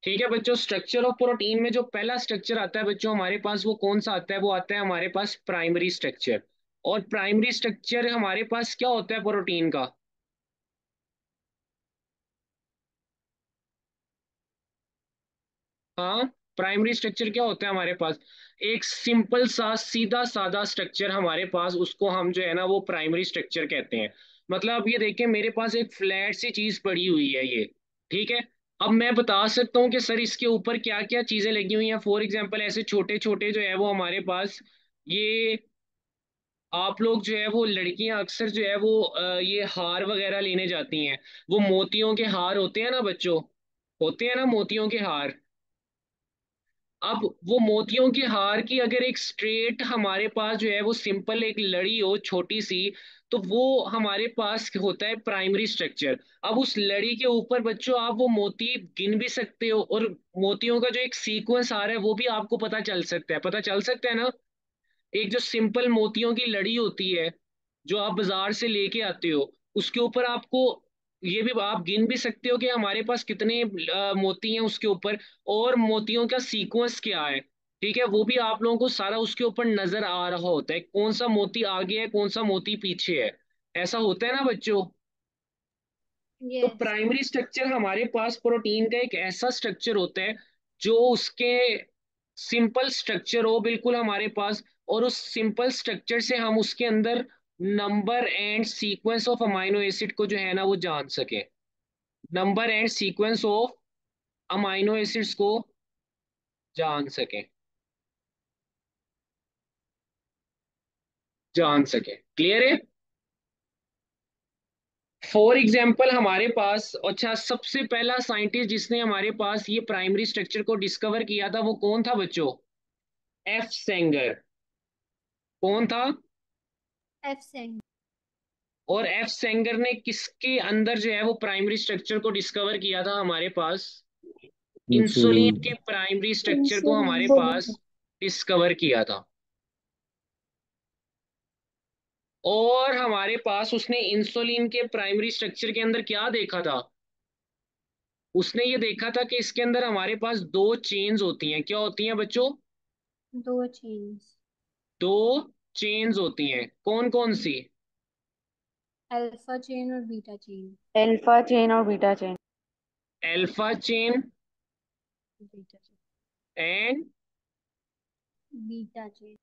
ठीक है बच्चों, स्ट्रक्चर ऑफ प्रोटीन में जो पहला स्ट्रक्चर आता है बच्चों हमारे पास, वो कौन सा आता है? वो आता है हमारे पास प्राइमरी स्ट्रक्चर। और प्राइमरी स्ट्रक्चर हमारे पास क्या होता है प्रोटीन का? हाँ, प्राइमरी स्ट्रक्चर क्या होता है हमारे पास? एक सिंपल सा सीधा साधा स्ट्रक्चर हमारे पास, उसको हम जो है ना वो प्राइमरी स्ट्रक्चर कहते हैं। मतलब अब ये देखिए, मेरे पास एक फ्लैट सी चीज पड़ी हुई है ये। ठीक है। अब मैं बता सकता हूँ कि सर इसके ऊपर क्या क्या चीजें लगी हुई हैं। फॉर एग्जांपल ऐसे छोटे छोटे जो है वो हमारे पास ये, आप लोग जो है वो लड़कियां अक्सर जो है वो ये हार वगैरह लेने जाती हैं। वो मोतियों के हार होते हैं ना बच्चों, होते हैं ना मोतियों के हार। अब वो मोतियों के हार की अगर एक स्ट्रेट हमारे पास जो है वो सिंपल एक लड़ी हो छोटी सी, तो वो हमारे पास होता है प्राइमरी स्ट्रक्चर। अब उस लड़ी के ऊपर बच्चों आप वो मोती गिन भी सकते हो, और मोतियों का जो एक सीक्वेंस आ रहा है वो भी आपको पता चल सकता है, पता चल सकता है ना। एक जो सिंपल मोतियों की लड़ी होती है जो आप बाजार से लेके आते हो, उसके ऊपर आपको ये भी आप गिन भी सकते हो कि हमारे पास कितने मोती हैं उसके ऊपर, और मोतियों का सीक्वेंस क्या है। ठीक है, वो भी आप लोगों को सारा उसके ऊपर नजर आ रहा होता है, कौन सा मोती आगे है कौन सा मोती पीछे है। ऐसा होता है ना बच्चों। तो यस। प्राइमरी स्ट्रक्चर हमारे पास प्रोटीन का एक ऐसा स्ट्रक्चर होता है जो उसके सिंपल स्ट्रक्चर हो बिल्कुल हमारे पास, और उस सिंपल स्ट्रक्चर से हम उसके अंदर number and sequence of amino acid को जो है ना वो जान सके। Number and sequence of amino acids को जान सके, जान सके। क्लियर है? फॉर एग्जाम्पल हमारे पास, अच्छा सबसे पहला साइंटिस्ट जिसने हमारे पास ये प्राइमरी स्ट्रक्चर को डिस्कवर किया था वो कौन था बच्चों? एफ सेंगर। कौन था? एफ सेंग। और एफ सेंगर ने किसके अंदर जो है वो प्राइमरी स्ट्रक्चर को डिस्कवर किया था हमारे पास? Insulin insulin. के प्राइमरी स्ट्रक्चर को हमारे इंसुलिन। पास डिस्कवर किया था। और हमारे पास उसने इंसुलिन के प्राइमरी स्ट्रक्चर के अंदर क्या देखा था? उसने ये देखा था कि इसके अंदर हमारे पास दो चेन्स होती हैं। क्या होती हैं बच्चों? दो चेन्स। दो चेन्स होती हैं, कौन कौन सी? अल्फा चेन और बीटा चेन। अल्फा चेन और beta chain. Alpha chain beta chain. And beta chain.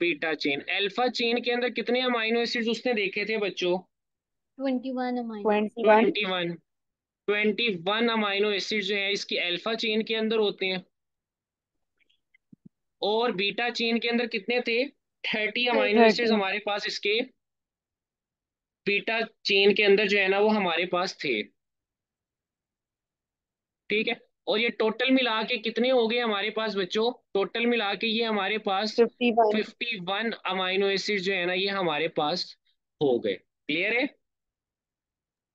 Beta chain. Alpha chain के अंदर कितने अमाइनो एसिड्स उसने देखे थे बच्चों? 21 अमाइनो एसिड। 21। 21। 21 अमाइनो एसिड जो है इसकी अल्फा चेन के अंदर होते हैं। और बीटा चेन के अंदर कितने थे? 30 अमाइनो 30। एसिड्स हमारे पास इसके बीटा चेन के अंदर जो है ना वो हमारे पास थे। ठीक है। और ये टोटल मिला के कितने हो गए हमारे पास बच्चों? टोटल मिला के ये हमारे पास 51। 51 अमाइनो एसिड जो है ना ये हमारे पास हो गए। क्लियर है?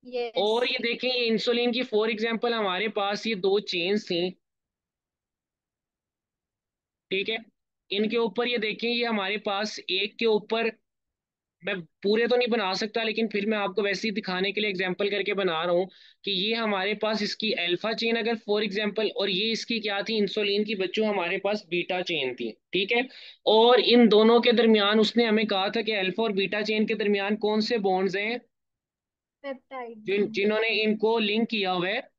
यस। और ये देखें, ये इंसुलिन की फॉर एग्जांपल हमारे पास ये दो चेन्स थी। ठीक है। इनके ऊपर ये देखें, ये हमारे पास एक के ऊपर, मैं पूरे तो नहीं बना सकता लेकिन फिर मैं आपको वैसे ही दिखाने के लिए एग्जांपल करके बना रहा हूँ कि ये हमारे पास इसकी अल्फा चेन अगर फॉर एग्जांपल, और ये इसकी क्या थी इंसुलिन की बच्चों, हमारे पास बीटा चेन थी। ठीक है। और इन दोनों के दरमियान उसने हमें कहा था कि अल्फा और बीटा चेन के दरमियान कौन से बॉन्ड्स हैं पेप्टाइड बॉन्ड। जिन्होंने इनको लिंक किया हुआ है?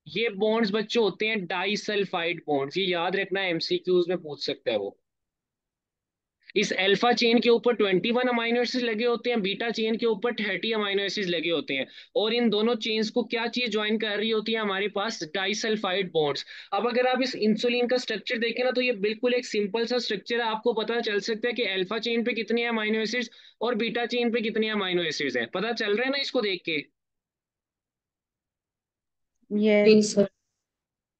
ये बॉन्ड्स बच्चों होते हैं डाइसल्फाइड बॉन्ड्स। ये याद रखना, एमसीक्यूज में पूछ सकता है वो। इस अल्फा चेन के ऊपर 21 अमाइनो एसिड लगे होते हैं, बीटा चेन के ऊपर 30 अमाइनो एसिड लगे होते हैं। और इन दोनों चेन्स को क्या चीज ज्वाइन कर रही होती है हमारे पास? Disulphide bonds. अब अगर आप इस इंसुलिन का स्ट्रक्चर देखें ना, तो ये बिल्कुल एक सिंपल सा स्ट्रक्चर है। आपको पता चल सकता है कि अल्फा चेन पे कितने अमाइनो एसिड्स और बीटा चेन पे कितने अमाइनो एसिड्स हैं। पता चल रहा है ना इसको देख के? यस। जी सर।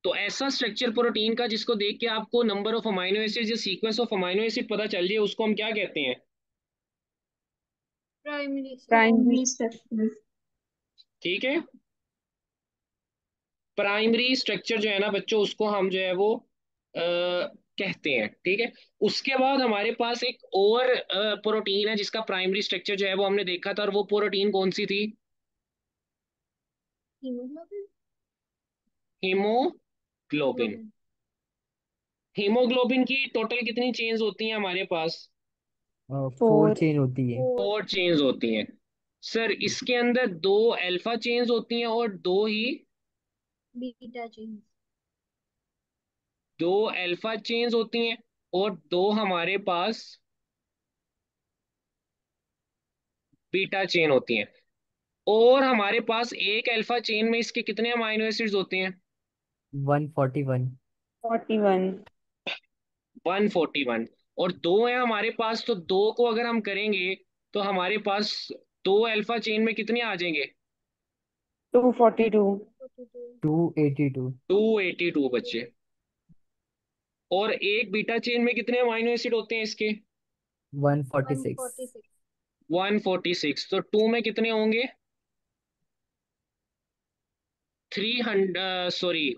तो ऐसा स्ट्रक्चर प्रोटीन का जिसको देख के आपको नंबर ऑफ अमाइनो एसिड या सीक्वेंस ऑफ अमाइनो एसिड पता चल जाए, उसको हम क्या कहते हैं? Primary primary. स्ट्रक्चर। ठीक है। प्राइमरी स्ट्रक्चर जो है ना बच्चों, उसको हम जो है वो कहते हैं। ठीक है। उसके बाद हमारे पास एक और प्रोटीन है जिसका प्राइमरी स्ट्रक्चर जो है वो हमने देखा था, और वो प्रोटीन कौन सी थी? हीमोग्लोबिन। हीमोग्लोबिन। ग्लोबिन। हीमोग्लोबिन की टोटल कितनी चेन्स होती हैं हमारे पास? 4। 4 चेन होती है। 4। 4 चेन्स होती हैं। सर इसके अंदर 2 अल्फा चेन्स होती हैं और बीटा चेन। 2 अल्फा चेन्स होती हैं और 2 हमारे पास बीटा चेन होती हैं। और हमारे पास एक अल्फा चेन में इसके कितने अमाइनो एसिड्स होते हैं? 141। 41। 141। और 2 है हमारे पास, तो 2 को अगर हम करेंगे तो हमारे पास 2 अल्फा चेन में कितने आ जाएंगे? 242। 42। 282। 282 बच्चे। और एक बीटा चेन में कितने अमाइनो एसिड होते हैं इसके? 146। 146। 146। तो 2 में कितने होंगे? 300, सॉरी,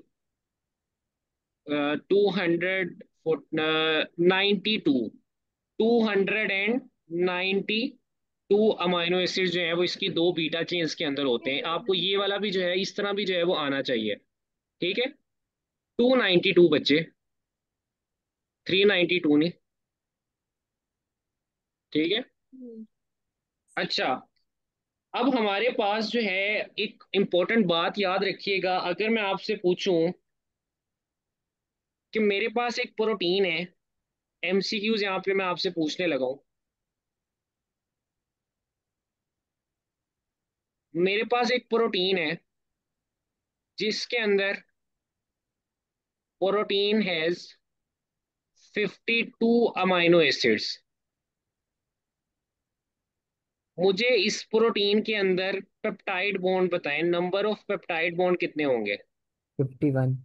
292। 292 अमाइनो एसिड जो है वो इसकी 2 बीटा चेन्स के अंदर होते हैं। आपको ये वाला भी जो है इस तरह भी जो है वो आना चाहिए। ठीक है, 292 बच्चे, 392 नहीं। ठीक है। हम्म। अच्छा, अब हमारे पास जो है एक इम्पोर्टेंट बात याद रखिएगा। अगर मैं आपसे पूछूं कि मेरे पास एक प्रोटीन है, एमसीक्यूज यहाँ पे मैं आपसे पूछने लगा हूं। मेरे पास एक प्रोटीन है जिसके अंदर प्रोटीन हैज 52 अमाइनो एसिड्स। मुझे इस प्रोटीन के अंदर पेप्टाइड बॉन्ड बताएं, नंबर ऑफ पेप्टाइड बॉन्ड कितने होंगे? 51।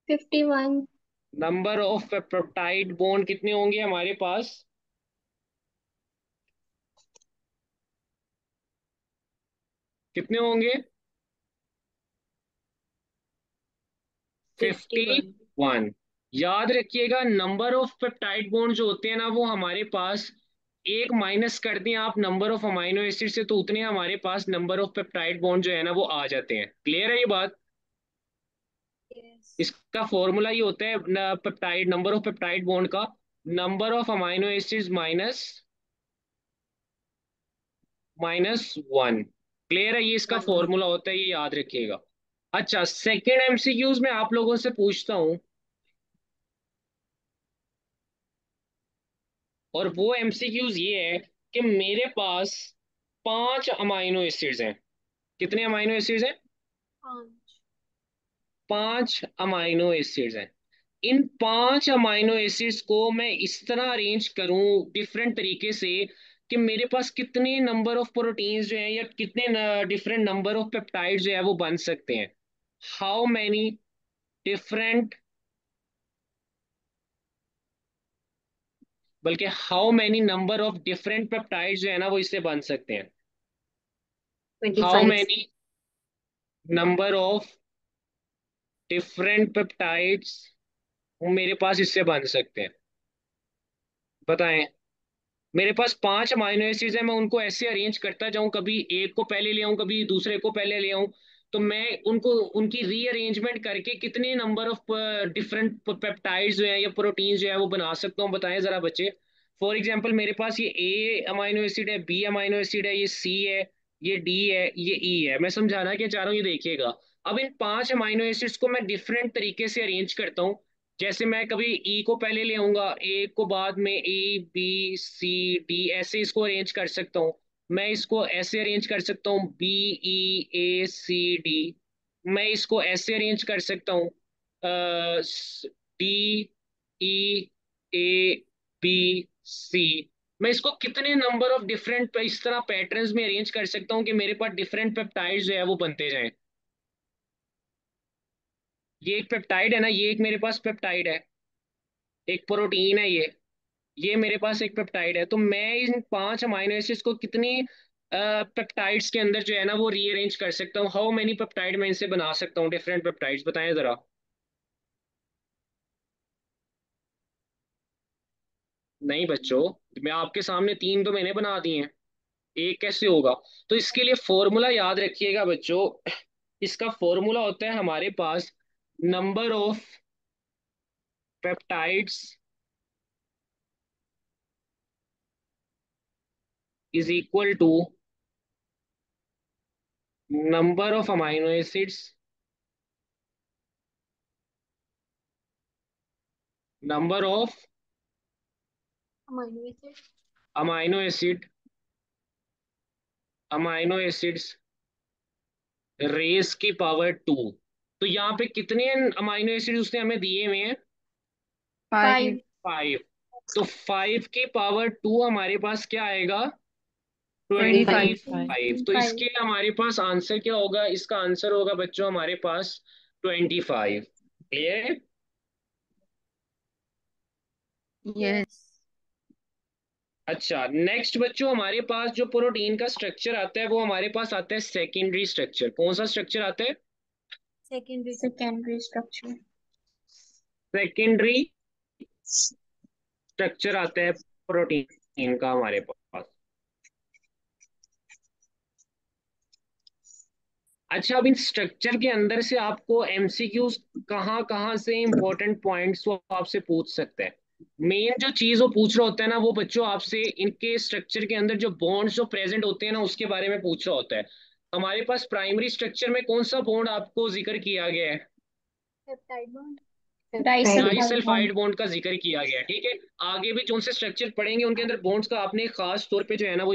51। नंबर ऑफ पेप्टाइड बॉन्ड कितने होंगे हमारे पास? कितने होंगे? 51। 51। याद रखिएगा, नंबर ऑफ पेप्टाइड बॉन्ड जो होते हैं ना वो हमारे पास, एक माइनस कर दें आप नंबर ऑफ अमाइनो एसिड से तो उतने हमारे पास नंबर ऑफ पेप्टाइड बॉन्ड जो है ना वो आ जाते हैं। क्लियर है ये बात? यस। इसका फॉर्मूला ये होता है peptide, number of peptide bond का number of amino acids minus -1। Clear है? ये इसका फॉर्मूला होता है, ये याद रखिएगा। अच्छा, सेकेंड एमसीक्यूज में आप लोगों से पूछता हूं, और वो एमसीक्यूज ये है कि मेरे पास 5 अमाइनो एसिड्स हैं। कितने अमाइनो एसिड्स हैं? 5। 5 अमाइनो एसिड्स हैं। इन 5 अमाइनो एसिड्स को मैं इस तरह अरेंज करूं डिफरेंट तरीके से कि मेरे पास कितने नंबर ऑफ प्रोटीन्स जो हैं या कितने डिफरेंट नंबर ऑफ पेप्टाइड्स जो है वो बन सकते हैं। हाउ मैनी डिफरेंट, बल्कि how many number of different peptides जो है ना वो इससे बन सकते हैं। How 25। Many number of different peptides मेरे पास इससे बन सकते हैं, बताएं। मेरे पास 5 अमाइनो एसिड्स हैं, मैं उनको ऐसे अरेंज करता जाऊं, कभी एक को पहले ले आऊं कभी दूसरे को पहले ले आऊं, तो मैं उनको उनकी रीअरेंजमेंट करके कितने नंबर ऑफ डिफरेंट पेप्टाइड्स जो है या प्रोटीन्स जो है वो बना सकता हूं, बताएं जरा बच्चे। फॉर एग्जांपल मेरे पास ये ए अमाइनो एसिड है, बी अमाइनो एसिड है, ये सी है, ये डी है, ये ई है। मैं समझाना क्या चाह रहा हूँ ये देखिएगा। अब इन 5 अमाइनो एसिड्स को मैं डिफरेंट तरीके से अरेंज करता हूँ। जैसे मैं कभी ई को पहले ले आऊंगा, ए को बाद में, ए बी सी डी, ऐसे इसको अरेंज कर सकता हूँ। मैं इसको ऐसे अरेंज कर सकता हूँ, बी ई ए सी डी। मैं इसको ऐसे अरेंज कर सकता हूँ, D E A B C. मैं इसको कितने नंबर ऑफ डिफरेंट इस तरह पैटर्न्स में अरेंज कर सकता हूँ कि मेरे पास डिफरेंट पेप्टाइड्स जो है वो बनते जाएं। ये एक पेप्टाइड है ना, ये एक मेरे पास पेप्टाइड है, एक प्रोटीन है ये मेरे पास एक पेप्टाइड है। तो मैं इन 5 अमाइनो एसिड्स को कितनी पेप्टाइड्स के अंदर जो है ना वो रीअरेंज कर सकता हूँ, हाउ मेनी पेप्टाइड मैं इनसे बना सकता हूँ, डिफरेंट पेप्टाइड्स, बताएं जरा। नहीं बच्चों, मैं आपके सामने 3 तो मैंने बना दिए हैं। एक कैसे होगा? तो इसके लिए फॉर्मूला याद रखिएगा बच्चों। इसका फॉर्मूला होता है हमारे पास, number of peptides is equal to number of amino acids, number of amino acid. Amino acid, amino acids raise की पावर टू। तो यहाँ पे कितने अमाइनो एसिड उसने हमें दिए हुए हैं? 5। 5। फाइव। तो 5 की पावर 2 हमारे पास क्या आएगा? ट्वेंटी 25। फाइव। तो 5। इसके हमारे पास आंसर क्या होगा? इसका आंसर होगा बच्चों हमारे पास 25। क्लियर? यस। अच्छा, नेक्स्ट बच्चों हमारे पास जो प्रोटीन का स्ट्रक्चर आता है वो हमारे पास आता है सेकेंडरी स्ट्रक्चर। कौन सा स्ट्रक्चर आता है? Secondary structure. सेकेंडरी स्ट्रक्चर आता है प्रोटीन का हमारे पास। अच्छा, अब इन स्ट्रक्चर के अंदर से आपको एमसीक्यूज कहाँ कहाँ से इंपॉर्टेंट पॉइंट्स वो आपसे पूछ सकते हैं। मेन जो चीज वो पूछ रहा होता है ना, वो बच्चों आपसे इनके स्ट्रक्चर के अंदर जो बॉन्ड्स जो प्रेजेंट होते हैं ना उसके बारे में पूछ रहा होता है। हमारे पास प्राइमरी स्ट्रक्चर में कौन सा बॉन्ड आपको जिक्र किया गया है? Peptide bond. Disulphide bond. Disulphide bond का जिक्र किया गया है, ठीक है। आगे भी जो से स्ट्रक्चर पढ़ेंगे उनके अंदर बॉन्ड्स का आपने खास तौर पे जो है ना वो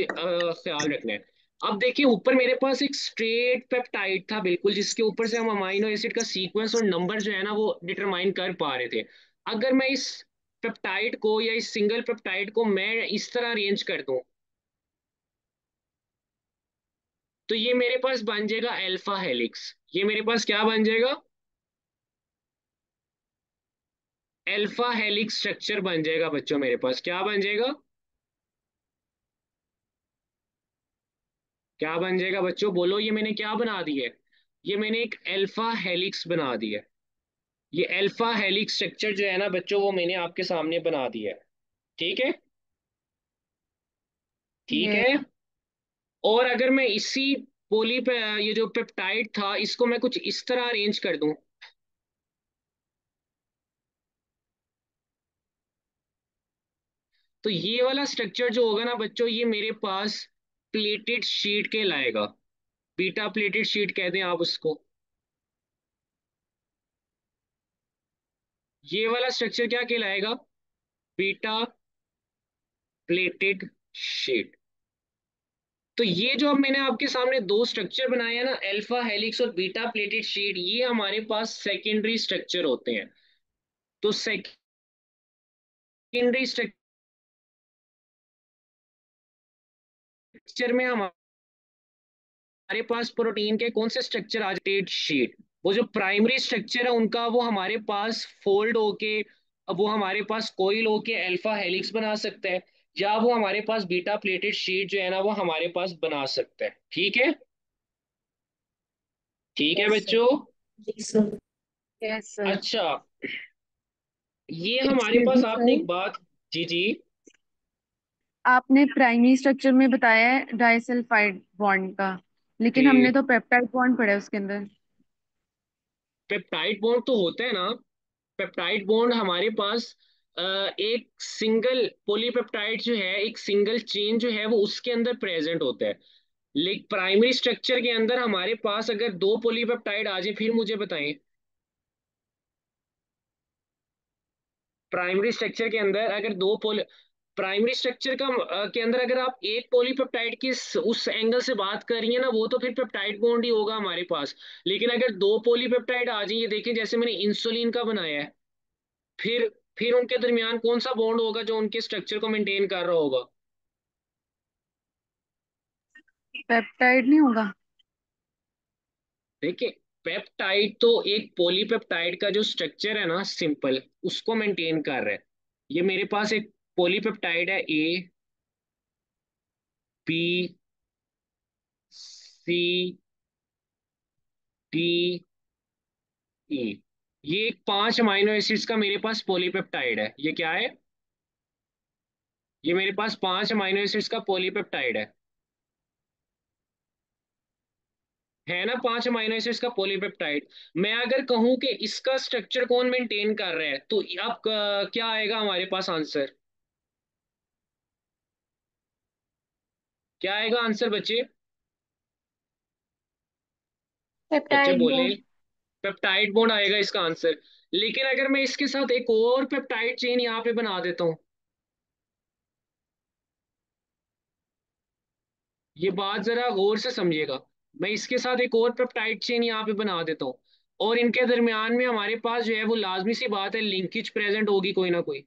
ख्याल रखना है। अब देखिए, ऊपर मेरे पास एक स्ट्रेट पेप्टाइड था बिल्कुल, जिसके ऊपर से हम अमाइनो एसिड का सीक्वेंस और नंबर जो है ना वो डिटरमाइन कर पा रहे थे। अगर मैं इस पेप्टाइड को या इस सिंगल पेप्टाइड को मैं इस तरह अरेंज कर दूं, तो ये मेरे पास बन जाएगा अल्फा हेलिक्स। ये मेरे पास क्या बन जाएगा? अल्फा हेलिक्स स्ट्रक्चर बन जाएगा बच्चों। मेरे पास क्या बन जाएगा? क्या बन जाएगा बच्चों? बोलो, ये मैंने क्या बना दी है? ये मैंने एक अल्फा हेलिक्स बना दी है। ये अल्फा हेलिक्स स्ट्रक्चर जो है ना बच्चों, वो मैंने आपके सामने बना दिया है। ठीक है? ठीक ये है। और अगर मैं इसी पोली पे ये जो पेप्टाइड था इसको मैं कुछ इस तरह अरेंज कर दूं, तो ये वाला स्ट्रक्चर जो होगा ना बच्चों, ये मेरे पास प्लेटेड शीट के लाएगा। बीटा प्लेटेड शीट कहते हैं आप उसको। ये वाला स्ट्रक्चर क्या कहलाएगा? Beta pleated sheet. तो ये जो अब मैंने आपके सामने दो स्ट्रक्चर बनाए हैं ना, अल्फा हेलिक्स और बीटा प्लेटेड शीट, ये हमारे पास सेकेंडरी स्ट्रक्चर होते हैं। तो सेकेंडरी स्ट्रक्चर में हमारे पास प्रोटीन के कौन से स्ट्रक्चर आ जाते हैं? शीट। वो जो प्राइमरी स्ट्रक्चर है उनका वो हमारे पास फोल्ड होके, अब वो हमारे पास कोइल होके अल्फा हेलिक्स बना सकता है, या वो हमारे पास बीटा प्लेटेड शीट जो है ना वो हमारे पास बना सकता है। ठीक है? ठीक है यस सर। बच्चों। Yes sir. अच्छा, ये हमारे एक्सक्यूज मी पास आपने सर, एक बात। जी जी। आपने प्राइमरी स्ट्रक्चर में बताया है डाइसल्फाइड बॉन्ड का, लेकिन हमने जी, तो पेप्टाइड बॉन्ड पढ़ा है उसके अंदर। पेप्टाइड बॉन्ड तो होता है ना। पेप्टाइड बॉन्ड हमारे पास एक सिंगल पॉलीपेप्टाइड जो है, एक सिंगल चेन जो है वो उसके अंदर प्रेजेंट होता है। लेकिन प्राइमरी स्ट्रक्चर के अंदर हमारे पास अगर दो पॉलीपेप्टाइड आ जाए, फिर मुझे बताएं, प्राइमरी स्ट्रक्चर के अंदर अगर दो पोल प्राइमरी स्ट्रक्चर का के अंदर अगर आप एक पॉलीपेप्टाइड की उस एंगल से बात कर रही है ना, वो तो फिर पेप्टाइड बॉन्ड ही होगा हमारे पास। लेकिन अगर दो पॉलीपेप्टाइड आ जाए, ये देखें जैसे मैंने इंसुलिन का बनाया है, फिर फिर उनके दरमियान कौन सा बॉन्ड होगा जो उनके स्ट्रक्चर को मेंटेन कर रहा होगा? पेप्टाइड नहीं होगा? देखिए, पेप्टाइड तो एक पॉलीपेप्टाइड का जो स्ट्रक्चर है ना सिंपल, उसको मेंटेन कर रहा है। ये मेरे पास एक पॉलीपेप्टाइड है, A B C D E. ये एक 5 अमाइनो एसिड्स का मेरे पास पॉलीपेप्टाइड है। ये क्या है? ये मेरे पास 5 अमाइनो एसिड्स का पॉलीपेप्टाइड है। है ना 5 अमीनो एसिड्स का पॉलीपेप्टाइड। मैं अगर कहूं कि इसका स्ट्रक्चर कौन मेंटेन कर रहा है, तो अब क्या आएगा हमारे पास आंसर? क्या आएगा आंसर बच्चे? बच्चे पेप्टाइड बोले। बॉन्ड। पेप्टाइड बॉन्ड आएगा इसका आंसर। लेकिन अगर मैं इसके साथ एक और पेप्टाइड चेन यहाँ पे बना देता हूँ, ये बात जरा गौर से समझिएगा। मैं इसके साथ एक और पेप्टाइड चेन यहाँ पे बना देता हूँ, और इनके दरमियान में हमारे पास जो है वो लाजमी सी बात है लिंकेज प्रेजेंट होगी कोई ना कोई।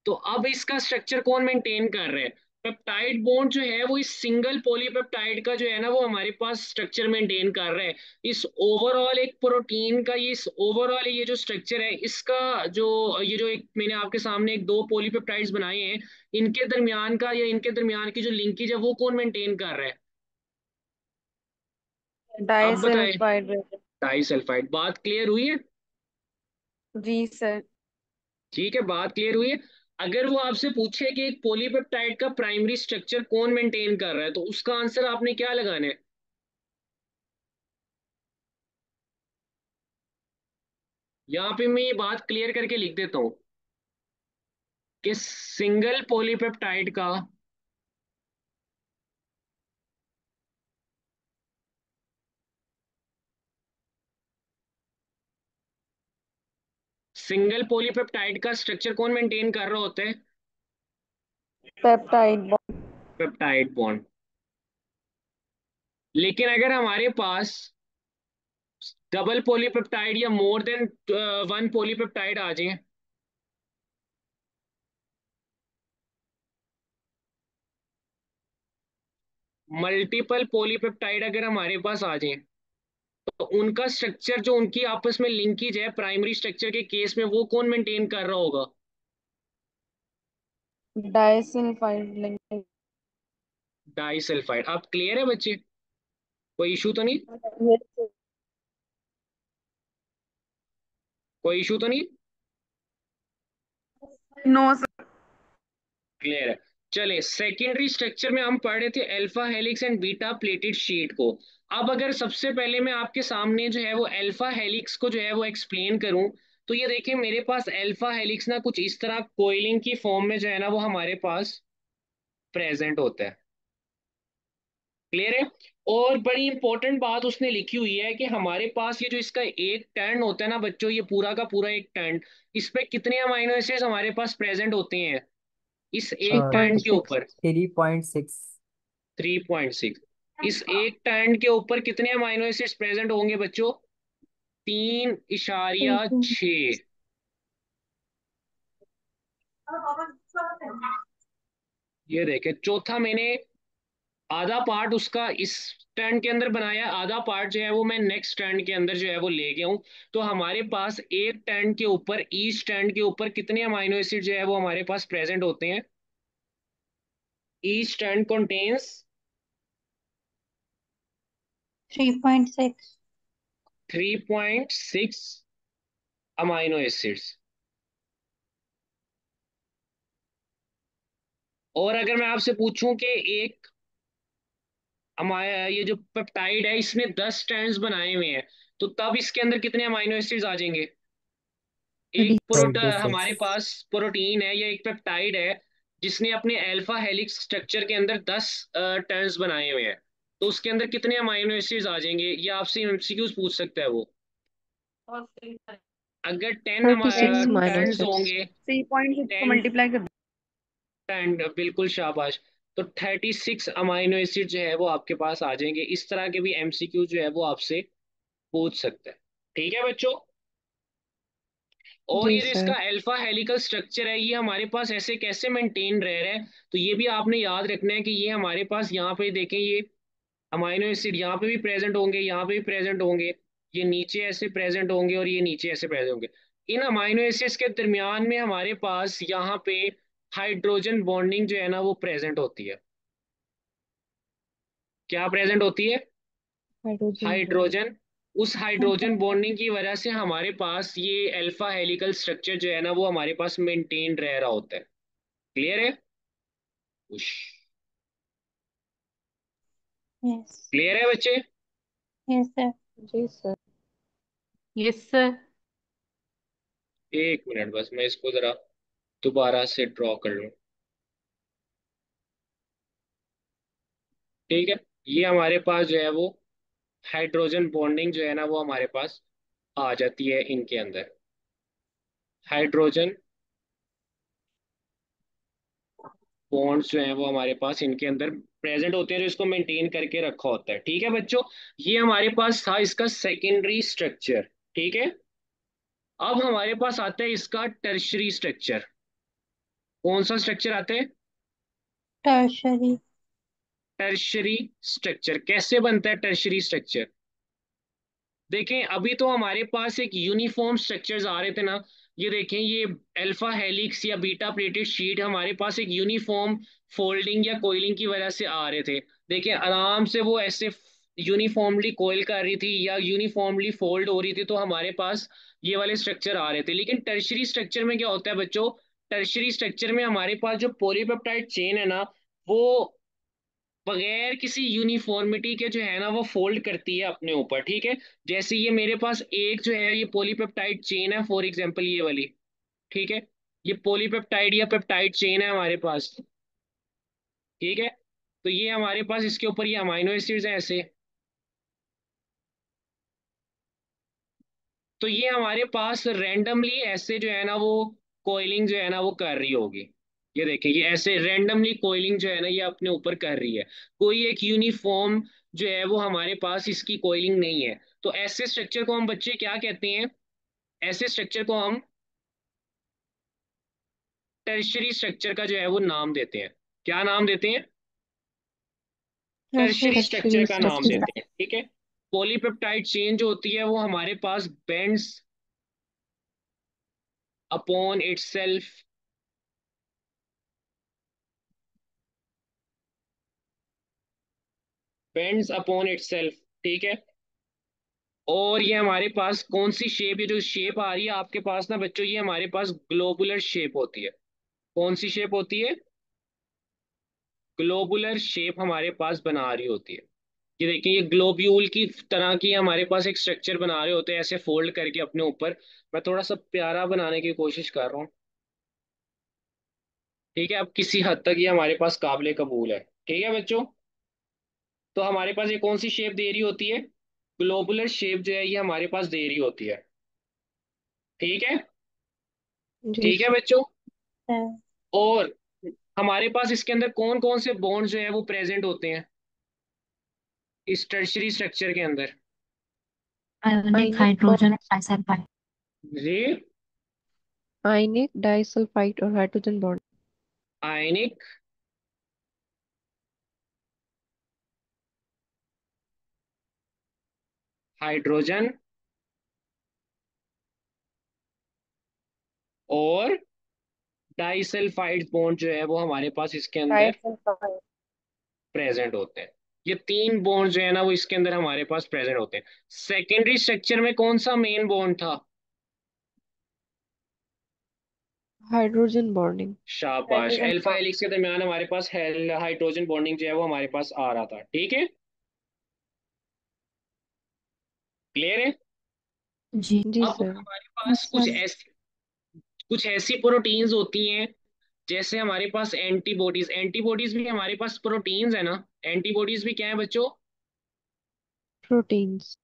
तो अब इसका स्ट्रक्चर कौन मेंटेन कर रहा है? पेप्टाइड बॉन्ड जो है वो इस सिंगल पॉलीपेप्टाइड का जो है ना वो हमारे पास स्ट्रक्चर मेंटेन कर रहा है। इस ओवरऑल एक प्रोटीन का ये इस ओवरऑल ये जो स्ट्रक्चर है इसका, जो ये जो एक मैंने आपके सामने एक दो पॉलीपेप्टाइड्स बनाए हैं, इनके दरमियान का या इनके दरमियान की जो लिंकेज है वो कौन मेंटेन कर रहा है? अब बताएं। डाइसल्फाइड। डाइसल्फाइड। बात क्लियर हुई है? जी सर। ठीक है, बात क्लियर हुई है। अगर वो आपसे पूछे कि एक पॉलीपेप्टाइड का प्राइमरी स्ट्रक्चर कौन मेंटेन कर रहा है, तो उसका आंसर आपने क्या लगाना है? यहाँ पे मैं ये बात क्लियर करके लिख देता हूं कि सिंगल पॉलीपेप्टाइड का सिंगल पॉलीपेप्टाइड का स्ट्रक्चर कौन मेंटेन कर रहा होता है? Peptide bond. Peptide bond. लेकिन अगर हमारे पास डबल पॉलीपेप्टाइड या मोर देन वन पॉलीपेप्टाइड आ जाए, मल्टीपल पॉलीपेप्टाइड अगर हमारे पास आ जाए, तो उनका स्ट्रक्चर जो उनकी आपस में लिंकेज है प्राइमरी स्ट्रक्चर के केस में वो कौन मेंटेन कर रहा होगा? Disulphide linkage. डाइसल्फाइड। अब क्लियर है बच्चे? कोई इशू तो नहीं? कोई इशू तो नहीं? No sir. क्लियर है। चले, सेकेंडरी स्ट्रक्चर में हम पढ़ रहे थे alpha helix and beta pleated sheet को। अब अगर सबसे पहले मैं आपके सामने जो है वो अल्फा हेलिक्स को जो है वो एक्सप्लेन करूं, तो ये देखिए मेरे पास अल्फा हेलिक्स ना कुछ इस तरह कोइलिंग की फॉर्म में जो है ना वो हमारे पास प्रेजेंट होता है। क्लियर है? और बड़ी इंपॉर्टेंट बात उसने लिखी हुई है कि हमारे पास ये जो इसका एक टर्न होता है ना बच्चों, ये पूरा का पूरा एक टर्न, इस पे कितने अमाइनो एसिड्स हमारे पास प्रेजेंट होते हैं इस थ्री एक टर्न पॉइंट के सिक्स ऊपर? 3.6। 3.6। इस एक टर्न के ऊपर कितने अमाइनो एसिड्स प्रेजेंट होंगे बच्चों? 3.6। ये देखे, चौथा मैंने आधा पार्ट उसका इस टर्न के अंदर बनाया, आधा पार्ट जो है वो मैं नेक्स्ट टर्न के अंदर जो है वो ले गया हूँ। तो हमारे पास एक टर्न के ऊपर, ईच टर्न के ऊपर कितने अमाइनो एसिड जो है वो हमारे पास प्रेजेंट होते हैं? Each turn contains 3.6। 3.6 amino acids. और अगर मैं आपसे पूछूं कि एक हमारा ये जो पेप्टाइड है इसने 10 स्ट्रैंड्स बनाए हुए हैं, तो तब इसके अंदर कितने अमाइनो एसिड्स आ जाएंगे? एक 36। हमारे पास प्रोटीन है या एक पेप्टाइड है जिसने अपने अल्फा हेलिक्स स्ट्रक्चर के अंदर 10 टर्न्स बनाए हुए हैं, तो उसके अंदर कितने अमाइनो एसिड्स आ जाएंगे? ये आपसे एमसीक्यूज पूछ सकता है वो। अगर 36 माइनस टर्न्स 6। होंगे, 3.6 को 10 मल्टीप्लाई कर। टर्न, बिल्कुल शाबाश। तो 36 अमाइनो एसिड जो है वो आपके पास आ जाएंगे। इस तरह के भी एमसीक्यू जो है वो आपसे पूछ सकता है। ठीक है बच्चों? और जी ये जो इसका सर। अल्फा हेलिकल स्ट्रक्चर है ये हमारे पास ऐसे कैसे मेंटेन रह रहा है, तो ये भी आपने याद रखना है कि ये हमारे पास यहाँ पे देखें, ये अमाइनो एसिड यहाँ पे भी प्रेजेंट होंगे, यहाँ पे भी प्रेजेंट होंगे, ये नीचे ऐसे प्रेजेंट होंगे और ये नीचे ऐसे प्रेजेंट होंगे। इन अमाइनो एसिड्स के दरमियान में हमारे पास यहाँ पे हाइड्रोजन बॉन्डिंग जो है ना वो प्रेजेंट होती है। क्या प्रेजेंट होती है? Hydrogen bond. हाइड्रोजन। उस हाइड्रोजन बॉन्डिंग की वजह से हमारे पास ये अल्फा हेलिकल स्ट्रक्चर जो है ना वो हमारे पास मेंटेन रह रहा होता है। क्लियर है? यस। क्लियर है बच्चे? Yes sir. जी सर। Yes sir. एक मिनट बस, मैं इसको जरा दोबारा से ड्रॉ कर लूँ। ठीक है, ये हमारे पास जो है वो हाइड्रोजन बॉन्डिंग जो है ना वो हमारे पास आ जाती है इनके अंदर। हाइड्रोजन बॉन्ड्स जो हैं वो हमारे पास इनके अंदर प्रेजेंट होते हैं, जो इसको मेंटेन करके रखा होता है। ठीक है बच्चों, ये हमारे पास था इसका सेकेंडरी स्ट्रक्चर। ठीक है, अब हमारे पास आता है इसका टर्शरी स्ट्रक्चर। कौन सा स्ट्रक्चर आता है? टर्शरी। टर्शरी स्ट्रक्चर कैसे बनता है? टर्शरी स्ट्रक्चर देखें, अभी तो हमारे पास एक यूनिफॉर्म स्ट्रक्चर्स आ रहे थे ना। ये देखें, ये अल्फा हेलिक्स या बीटा प्लेटेड शीट हमारे पास एक यूनिफॉर्म फोल्डिंग या कोइलिंग की वजह से आ रहे थे। देखें आराम से वो ऐसे यूनिफॉर्मली कोयल कर रही थी या यूनिफॉर्मली फोल्ड हो रही थी, तो हमारे पास ये वाले स्ट्रक्चर आ रहे थे। लेकिन टर्शरी स्ट्रक्चर में क्या होता है बच्चों? टर्शरी स्ट्रक्चर में हमारे पास जो पॉलीपेप्टाइड चेन है ना, वो बगैर किसी यूनिफॉर्मिटी के जो है ना वो फोल्ड करती है अपने ऊपर। ठीक है, जैसे ये मेरे पास एक जो है ये पॉलीपेप्टाइड चेन है, फॉर एग्जांपल ये वाली। ठीक है, ये पॉलीपेप्टाइड या पेप्टाइड चेन है हमारे पास। ठीक है, तो ये हमारे पास इसके ऊपर ये अमाइनो एसिड्स हैं ऐसे। तो ये हमारे पास रैंडमली ऐसे जो है ना वो कोइलिंग जो है ना वो कर रही होगी। ये देखिए, ये ऐसे रैंडमली कोइलिंग जो है ना ये अपने ऊपर कर रही है। कोई एक यूनिफॉर्म जो है वो हमारे पास इसकी कोइलिंग नहीं है। तो ऐसे स्ट्रक्चर को हम बच्चे क्या कहते हैं? ऐसे स्ट्रक्चर को हम टर्शरी स्ट्रक्चर का जो है वो नाम देते हैं। क्या नाम देते हैं? टर्शरी स्ट्रक्चर टर्शियरी का नाम स्ट्रक्चर। देते हैं। ठीक है, पॉलीपेप्टाइड चेन जो होती है वो हमारे पास bends upon itself, bends upon itself. ठीक है, और ये हमारे पास कौन सी शेप, ये जो शेप आ रही है आपके पास ना बच्चों, ये हमारे पास ग्लोबुलर शेप होती है। कौन सी शेप होती है? ग्लोबुलर शेप हमारे पास बना रही होती है। ये देखिए, ये ग्लोब्यूल की तरह की हमारे पास एक स्ट्रक्चर बना रहे होते हैं ऐसे फोल्ड करके अपने ऊपर। मैं थोड़ा सा प्यारा बनाने की कोशिश कर रहा हूँ। ठीक है, अब किसी हद तक ये हमारे पास काबिल कबूल है। ठीक है बच्चों, तो हमारे पास ये कौन सी शेप दे रही होती है? ग्लोबुलर शेप जो है ये हमारे पास दे रही होती है। ठीक है, जी ठीक है सर। बच्चों। सर। और हमारे पास इसके अंदर कौन कौन से बॉन्ड जो है वो प्रेजेंट होते हैं इस टर्शरी स्ट्रक्चर के अंदर? आयोनिक आयनिक और हाइड्रोजन डाइसल्फाइड। जी, आयनिक डाइसल्फाइड और हाइड्रोजन बॉन्ड। आयनिक हाइड्रोजन और डाइसल्फाइड बॉन्ड जो है वो हमारे पास इसके अंदर डाइसल्फाइड। प्रेजेंट होते हैं। ये तीन बॉन्ड जो है ना वो इसके अंदर हमारे पास प्रेजेंट होते हैं। सेकेंडरी स्ट्रक्चर में कौन सा मेन बॉन्ड था? Hydrogen bonding. शाबाश, हाइड्रोजन अल्फा बॉन्ड। हेलिक्स के दरमियान हमारे पास हाइड्रोजन बॉन्डिंग जो है वो हमारे पास आ रहा था। ठीक है, क्लियर है? जी। जी अब सर। हमारे यस पास सर। कुछ ऐसी प्रोटीन्स होती हैं, जैसे हमारे पास एंटीबॉडीज। एंटीबॉडीज भी हमारे पास प्रोटीन्स है ना? एंटीबॉडीज भी क्या है बच्चों? प्रोटीन्स।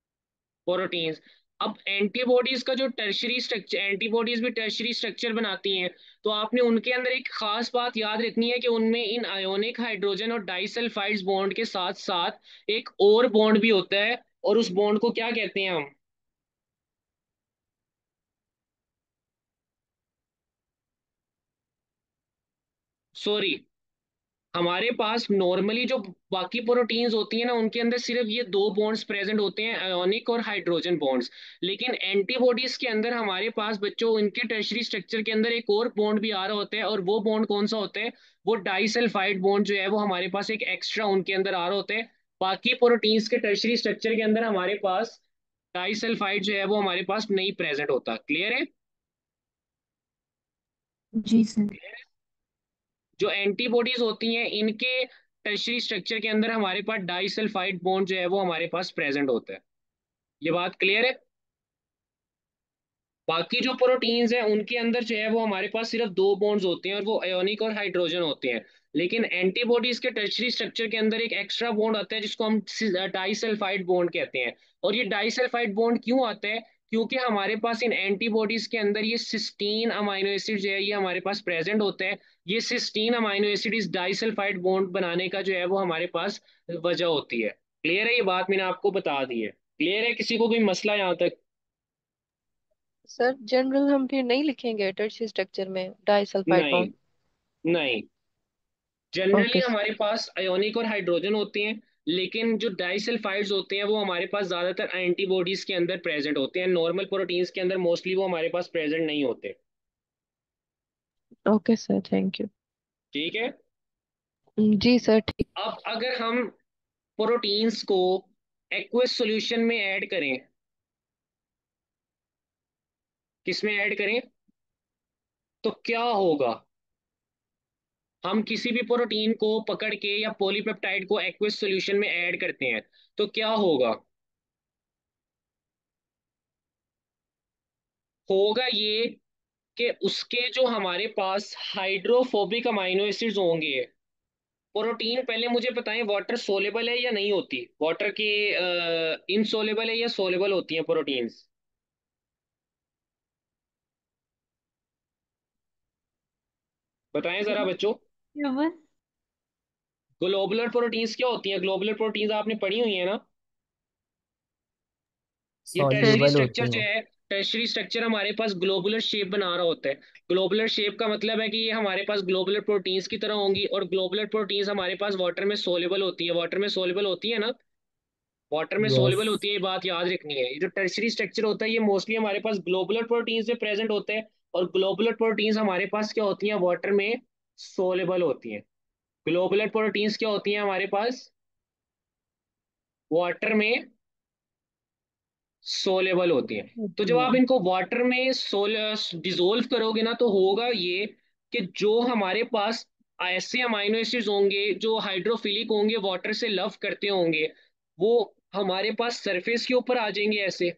प्रोटीन्स। अब एंटीबॉडीज का जो टर्शरी स्ट्रक्चर, एंटीबॉडीज भी टर्शरी स्ट्रक्चर बनाती हैं। तो आपने उनके अंदर एक खास बात याद रखनी है कि उनमें इन आयोनिक हाइड्रोजन और डाइसल्फाइड्स बॉन्ड के साथ साथ एक और बॉन्ड भी होता है, और उस बॉन्ड को क्या कहते हैं हम? सॉरी, हमारे पास नॉर्मली जो बाकी प्रोटीन्स होती है ना उनके अंदर सिर्फ ये दो बॉन्ड्स प्रेजेंट होते हैं, आयोनिक और हाइड्रोजन बॉन्ड्स। लेकिन एंटीबॉडीज के अंदर हमारे पास बच्चों इनके टर्शरी स्ट्रक्चर के अंदर एक और बॉन्ड भी आ रहा होता है, और वो बॉन्ड कौन सा होता है? वो डाइसल्फाइड बॉन्ड जो है वो हमारे पास एक एक्स्ट्रा उनके अंदर आ रहा होता है। बाकी प्रोटीन्स के टर्शरी स्ट्रक्चर के अंदर हमारे पास डाइसल्फाइड जो है वो हमारे पास नहीं प्रेजेंट होता। क्लियर है? जी सर। जो एंटीबॉडीज होती हैं इनके टर्शरी स्ट्रक्चर के अंदर हमारे पास डाइसल्फाइड बॉन्ड जो है वो हमारे पास प्रेजेंट होता है। ये बात क्लियर है? बाकी जो प्रोटीन्स हैं उनके अंदर जो है वो हमारे पास सिर्फ दो बॉन्ड्स होते हैं और वो आयोनिक और हाइड्रोजन होते हैं। लेकिन एंटीबॉडीज के टर्शरी स्ट्रक्चर के अंदर एक एक्स्ट्रा बॉन्ड आता है जिसको हम डाइसल्फाइड बॉन्ड कहते हैं। और ये डाइसल्फाइड बॉन्ड क्यों आता है? क्योंकि हमारे पास इन एंटीबॉडीज के अंदर ये सिस्टीन अमाइनो एसिड जो है ये हमारे पास प्रेजेंट होता है। ये सिस्टीन अमाइनो एसिड इस डाइसल्फाइड बॉन्ड बनाने का जो है वो हमारे पास वजह होती है। क्लियर है? ये बात मैंने आपको बता दी है। क्लियर है? किसी को कोई मसला यहाँ तक? सर जनरल हम फिर नहीं लिखेंगे टर्शियरी स्ट्रक्चर में डाइसल्फाइड नहीं, बॉन्ड? नहीं। जनरली ओके हमारे पास आयोनिक और हाइड्रोजन होते हैं। लेकिन जो डाइसल्फाइड्स होते हैं वो हमारे पास ज्यादातर एंटीबॉडीज के अंदर प्रेजेंट होते हैं। नॉर्मल प्रोटीन्स के अंदर मोस्टली वो हमारे पास प्रेजेंट नहीं होते। Okay sir, thank you. ठीक है। जी सर, ठीक। अब अगर हम प्रोटीन्स को एक्वस सॉल्यूशन में ऐड करें, किसमें ऐड करें, तो क्या होगा? हम किसी भी प्रोटीन को पकड़ के या पॉलीपेप्टाइड को एक्वस सॉल्यूशन में ऐड करते हैं तो क्या होगा? होगा ये कि उसके जो हमारे पास हाइड्रोफोबिक अमाइनो एसिड्स होंगे। प्रोटीन पहले मुझे बताएं वाटर सोलेबल है या नहीं होती, वाटर के इनसोलेबल है या सोलेबल होती हैं प्रोटीन्स? बताएं जरा बच्चों। Human? ग्लोबुलर प्रोटीन्स क्या होती हैं? ग्लोबुलर प्रोटीन्स आपने पढ़ी हुई है ना? ये टर्शरी सॉल्युबल स्ट्रक्चर होती जो हैं। है, टर्शरी स्ट्रक्चर हमारे पास ग्लोबुलर शेप बना रहा होता है। ग्लोबुलर शेप का मतलब है कि ये हमारे पास ग्लोबुलर प्रोटीन्स की तरह होंगी और ग्लोबुलर प्रोटीन्स हमारे पास वाटर में सोलेबल होती है। वाटर में सोलेबल होती है ना? वाटर में यस। सोल्यूबल होती है, ये बात याद रखनी है। ये जो टर्शरी स्ट्रक्चर होता है ये मोस्टली हमारे पास ग्लोबुलर प्रोटीन्स में प्रेजेंट होते हैं। और ग्लोबुलर प्रोटीन्स हमारे पास क्या होती हैं? वाटर में सोलेबल होती हैं। ग्लोबुलर प्रोटीन्स क्या होती हैं हमारे पास? वाटर में सोलेबल होती हैं। तो जब आप इनको वाटर में डिजोल्व करोगे ना तो होगा ये कि जो हमारे पास ऐसे अमाइनो एसिड्स होंगे जो हाइड्रोफिलिक होंगे, वाटर से लव करते होंगे, वो हमारे पास सरफेस के ऊपर आ जाएंगे ऐसे।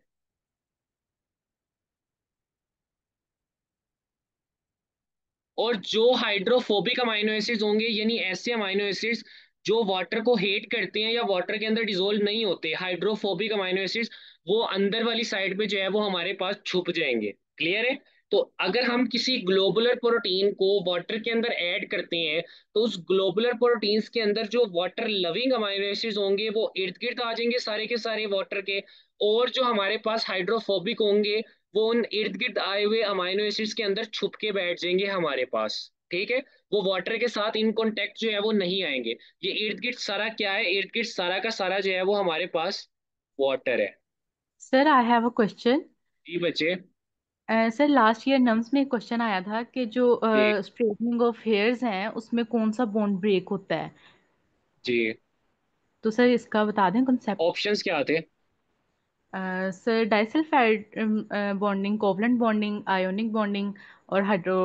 और जो हाइड्रोफोबिक अमाइनो एसिड्स होंगे यानी ऐसे अमाइनो एसिड्स जो वाटर को हेट करते हैं या वाटर के अंदर डिसोल्व नहीं होते, हाइड्रोफोबिक अमाइनो एसिड्स, वो अंदर वाली साइड पे जो है वो हमारे पास छुप जाएंगे। क्लियर है? तो अगर हम किसी ग्लोबुलर प्रोटीन को वाटर के अंदर ऐड करते हैं तो उस ग्लोबुलर प्रोटीन्स के अंदर जो वाटर लविंग अमाइनो एसिड्स होंगे वो इर्द गिर्द आ जाएंगे सारे के सारे वाटर के। और जो हमारे पास हाइड्रोफोबिक होंगे वो उन इर्द गिर्द आए हुए अमाइनो एसिड्स के अंदर छुप के बैठ जाएंगे हमारे पास। ठीक है? वो वाटर के साथ इन कांटेक्ट जो है वो नहीं आएंगे। ये इर्द गिर्द सारा क्या है? इर्द गिर्द सारा का सारा जो है वो हमारे पास वाटर है। Sir, I have a question. जी बच्चे। सर लास्ट ईयर नम्स में एक क्वेश्चन आया था कि जो जी। स्ट्रेटनिंग ऑफ हेयर्स हैं उसमें कौन सा बॉन्ड ब्रेक होता है। जी। तो सर इसका बता दें कॉन्सेप्ट। ऑप्शंस क्या थे? Sir disulphide bonding, covalent bonding, ionic bonding और हाइड्रो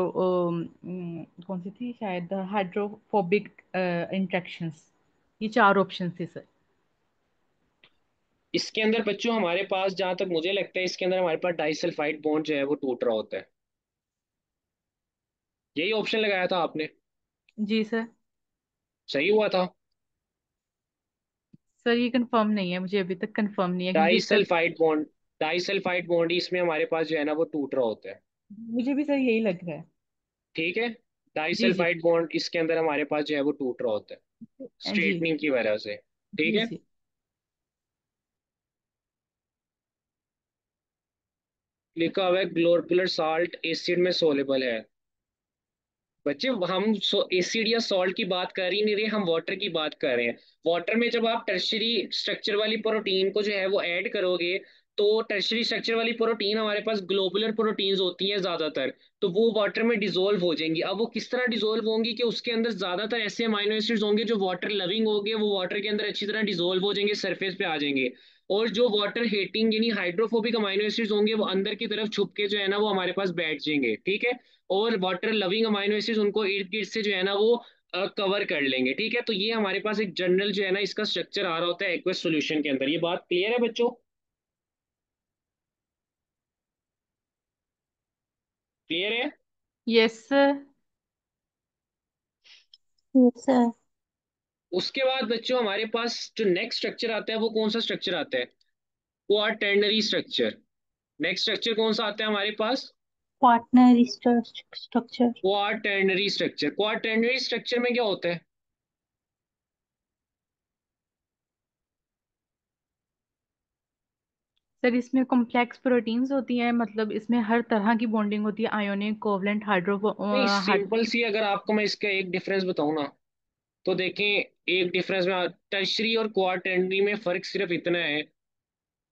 कौन सी थी शायद हाइड्रोफोबिक इंट्रैक्शंस। ये चार ऑप्शन थे सर। इसके अंदर बच्चों हमारे पास जहां तक मुझे लगता है इसके अंदर हमारे पास डाइसल्फाइड बॉन्ड जो है वो टूट रहा होता है। यही ऑप्शन लगाया था आपने? जी सर। सही हुआ था। सर ये कंफर्म नहीं है, मुझे अभी तक कंफर्म नहीं है क्योंकि इसका डाइसल्फाइड बॉन्ड, डाइसल्फाइड बॉन्ड ही इसमें हमारे पास जो है ना वो टूट रहा होता है। मुझे भी सर यही लग रहा है। ठीक है? जी जी। डाइसल्फाइड बॉन्ड इसके अंदर हमारे पास जो है वो टूट रहा होता है जी स्ट्रेटनिंग की वजह से। ठीक जी है? जी। लिखा हुआ है ग्लोबुलर साल्ट एसिड में सोलेबल है। बच्चे हम एसिड या सॉल्ट की बात कर ही नहीं रहे, हम वाटर की बात कर रहे हैं। वाटर में जब आप टर्शरी स्ट्रक्चर वाली प्रोटीन को जो है वो ऐड करोगे तो टर्शरी स्ट्रक्चर वाली प्रोटीन हमारे पास ग्लोबुलर प्रोटीन्स होती हैं ज्यादातर। तो वो वाटर में डिसोल्व हो जाएंगी। अब वो किस तरह डिसोल्व होंगी कि उसके अंदर ज्यादातर ऐसे अमाइनो एसिड्स होंगे जो वाटर लविंग होंगे, वो वाटर के अंदर अच्छी तरह डिसोल्व हो जाएंगे, सरफेस पे आ जाएंगे। और जो वाटर हेटिंग यानी हाइड्रोफोबिक अमाइनो एसिड्स होंगे वो अंदर की तरफ छुप के जो है ना वो हमारे पास बैठ जाएंगे। ठीक है? और वाटर लविंग अमाइनो एसिड्स उनको इर्द गिर्द से जो है ना वो कवर कर लेंगे। ठीक है? तो ये हमारे पास एक जनरल जो है ना इसका स्ट्रक्चर आ रहा होता है एक्वस सॉल्यूशन के अंदर। ये बात क्लियर है बच्चों? क्लियर है? Yes sir. Yes sir. उसके बाद बच्चों हमारे पास जो नेक्स्ट स्ट्रक्चर आता है वो कौन सा स्ट्रक्चर आता है? Quaternary structure. नेक्स्ट स्ट्रक्चर कौन सा आता है हमारे पास? Quaternary structure. Quaternary structure. Quaternary structure में क्या होता है? सर इसमें कॉम्प्लेक्स प्रोटीन्स होती हैं, मतलब इसमें हर तरह की बॉन्डिंग होती है, आयोनिक, कोवलेंट, हाइड्रो। नहीं, सिंपल सी अगर आपको मैं इसका एक डिफरेंस बताऊं ना, तो देखें, एक डिफरेंस में टर्शरी और क्वाटर्नरी में फर्क सिर्फ इतना है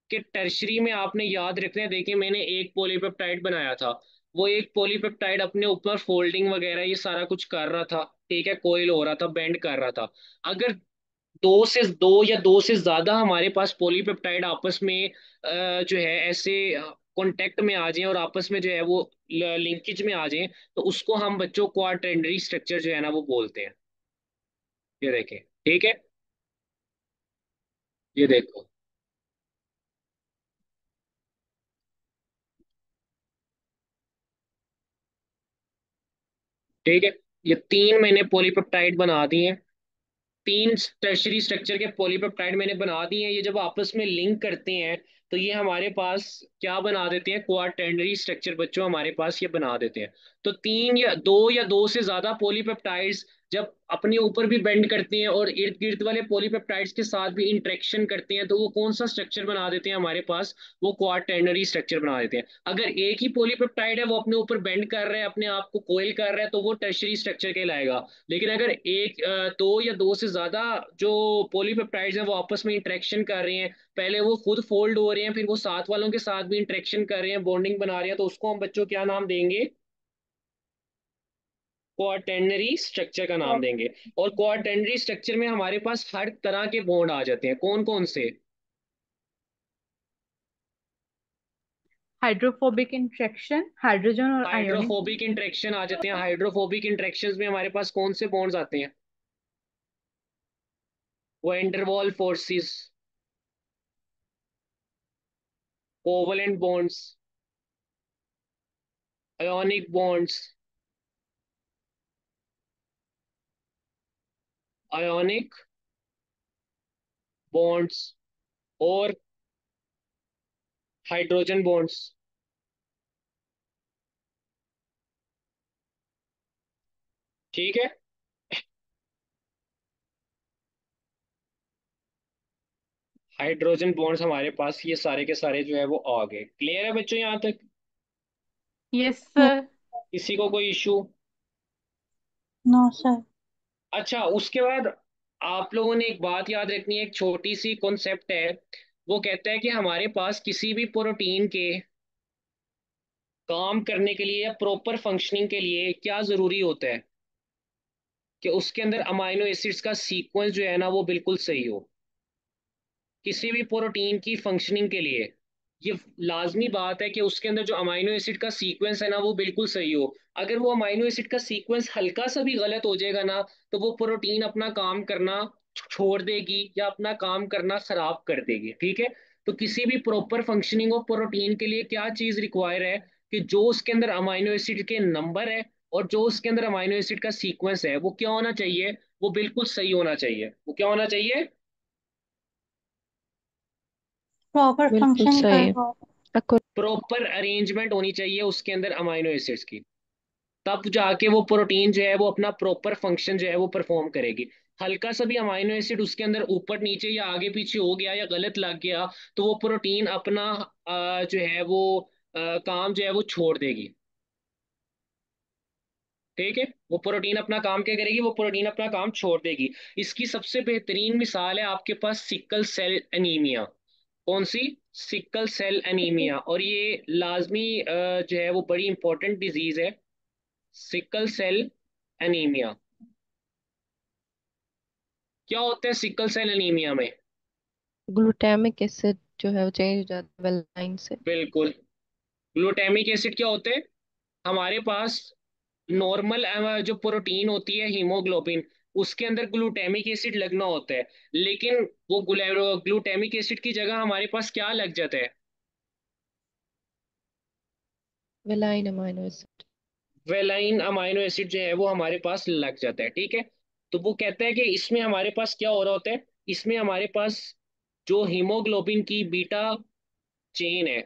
कि टर्शरी में आपने याद रखना है। देखिए, मैंने एक पॉलीपेप्टाइड बनाया था, वो एक पॉलीपेप्टाइड अपने ऊपर फोल्डिंग वगैरह ये सारा कुछ कर रहा था, ठीक है, कोइल हो रहा था, बेंड कर रहा था। अगर दो या दो से ज्यादा हमारे पास पॉलीपेप्टाइड आपस में जो है ऐसे कांटेक्ट में आ जाएं और आपस में जो है वो लिंकेज में आ जाएं, तो उसको हम बच्चों क्वाटर्नरी स्ट्रक्चर जो है ना वो बोलते हैं। ये देखें, ठीक है, ये देखो, ठीक है, ये तीन मैंने पॉलीपेप्टाइड बना दिए हैं। तीन टर्शरी स्ट्रक्चर के पॉलीपेप्टाइड मैंने बना दिए हैं। ये जब आपस में लिंक करते हैं तो ये हमारे पास क्या बना देते हैं? क्वाटर्नरी स्ट्रक्चर बच्चों हमारे पास ये बना देते हैं। तो तीन या दो से ज्यादा पॉलीपेप्टाइड्स जब अपने ऊपर भी बेंड करते हैं और इर्द गिर्द वाले पॉलीपेप्टाइड्स के साथ भी इंटरेक्शन करते हैं, तो वो कौन सा स्ट्रक्चर बना देते हैं हमारे पास? वो क्वाटर्नरी स्ट्रक्चर बना देते हैं। अगर एक ही पॉलीपेप्टाइड है, वो अपने ऊपर बेंड कर रहा है, अपने आप को कोयल कर रहा है, तो वो टर्शरी स्ट्रक्चर कहलाएगा। लेकिन अगर दो या दो से ज्यादा जो पॉलीपेप्टाइड्स हैं वो आपस में इंटरेक्शन कर रहे हैं, पहले वो खुद फोल्ड हो रहे हैं, फिर वो साथ वालों के साथ भी इंटरेक्शन कर रहे हैं, बॉन्डिंग बना रहे हैं, तो उसको हम बच्चों क्या नाम देंगे? क्वाटर्नरी स्ट्रक्चर का नाम देंगे। और क्वाटर्नरी स्ट्रक्चर में हमारे पास हर तरह के बॉन्ड आ जाते हैं। कौन कौन से? हाइड्रोफोबिक इंट्रैक्शन, हाइड्रोजन और आयोनिक। हाइड्रोफोबिक इंटरेक्शन आ जाते हैं। हाइड्रोफोबिक इंटरेक्शंस में हमारे पास कौन से बॉन्ड्स आते हैं? Van der Waals forces, covalent bonds, ionic bonds, ionic bonds और हाइड्रोजन बॉन्ड्स। ठीक है, हाइड्रोजन बॉन्ड्स हमारे पास ये सारे के सारे जो है वो आ गए। क्लियर है बच्चों यहाँ तक? Yes sir. किसी को कोई इशू? No sir. अच्छा, उसके बाद आप लोगों ने एक बात याद रखनी है, एक छोटी सी कॉन्सेप्ट है। वो कहता है कि हमारे पास किसी भी प्रोटीन के काम करने के लिए या प्रॉपर फंक्शनिंग के लिए क्या जरूरी होता है? कि उसके अंदर अमाइनो एसिड्स का सीक्वेंस जो है ना वो बिल्कुल सही हो। किसी भी प्रोटीन की फंक्शनिंग के लिए ये लाजमी बात है कि उसके अंदर जो अमाइनो एसिड का सीक्वेंस है ना वो बिल्कुल सही हो। अगर वो अमाइनो एसिड का सीक्वेंस हल्का सा भी गलत हो जाएगा ना, तो वो प्रोटीन अपना काम करना छोड़ देगी या अपना काम करना खराब कर देगी। ठीक है, तो किसी भी प्रॉपर फंक्शनिंग ऑफ प्रोटीन के लिए क्या चीज रिक्वायर है? कि जो उसके अंदर अमाइनो एसिड के नंबर है और जो उसके अंदर अमाइनो एसिड का सीक्वेंस है वो क्या होना चाहिए? वो बिल्कुल सही होना चाहिए। वो क्या होना चाहिए? प्रॉपर बिल्कुल फंक्शन सही। कर। प्रॉपर अरेंजमेंट होनी चाहिए उसके अंदर अमाइनो एसिड्स की, तब जाके वो प्रोटीन जो है वो अपना प्रॉपर फंक्शन जो है वो परफॉर्म करेगी। हल्का सा भी अमाइनो एसिड उसके अंदर ऊपर नीचे या आगे पीछे हो गया या गलत लग गया, तो वो प्रोटीन अपना जो है वो काम जो है वो छोड़ देगी। ठीक है, वो प्रोटीन अपना काम क्या करेगी? वो प्रोटीन अपना काम छोड़ देगी। इसकी सबसे बेहतरीन मिसाल है आपके पास सिकल सेल एनीमिया। कौन सी? Sickle cell anaemia. और ये लाजमी जो है वो बड़ी इंपॉर्टेंट डिजीज है, सिकल सेल एनीमिया। क्या होता है सिकल सेल एनीमिया में? ग्लूटामिक एसिड जो है वो चेंज हो जाता है वेलाइन से। बिल्कुल, ग्लूटामिक एसिड क्या होते हैं? हमारे पास नॉर्मल जो प्रोटीन होती है हीमोग्लोबिन, उसके अंदर ग्लूटामिक एसिड लगना होता है, लेकिन वो ग्लूटामिक एसिड की जगह हमारे पास क्या लग जाता है? Valine amino acid. Valine amino acid जो है वो हमारे पास लग जाता है, ठीक है। तो वो कहता है कि इसमें हमारे पास क्या हो रहा होता है, इसमें हमारे पास जो हीमोग्लोबिन की बीटा चेन है,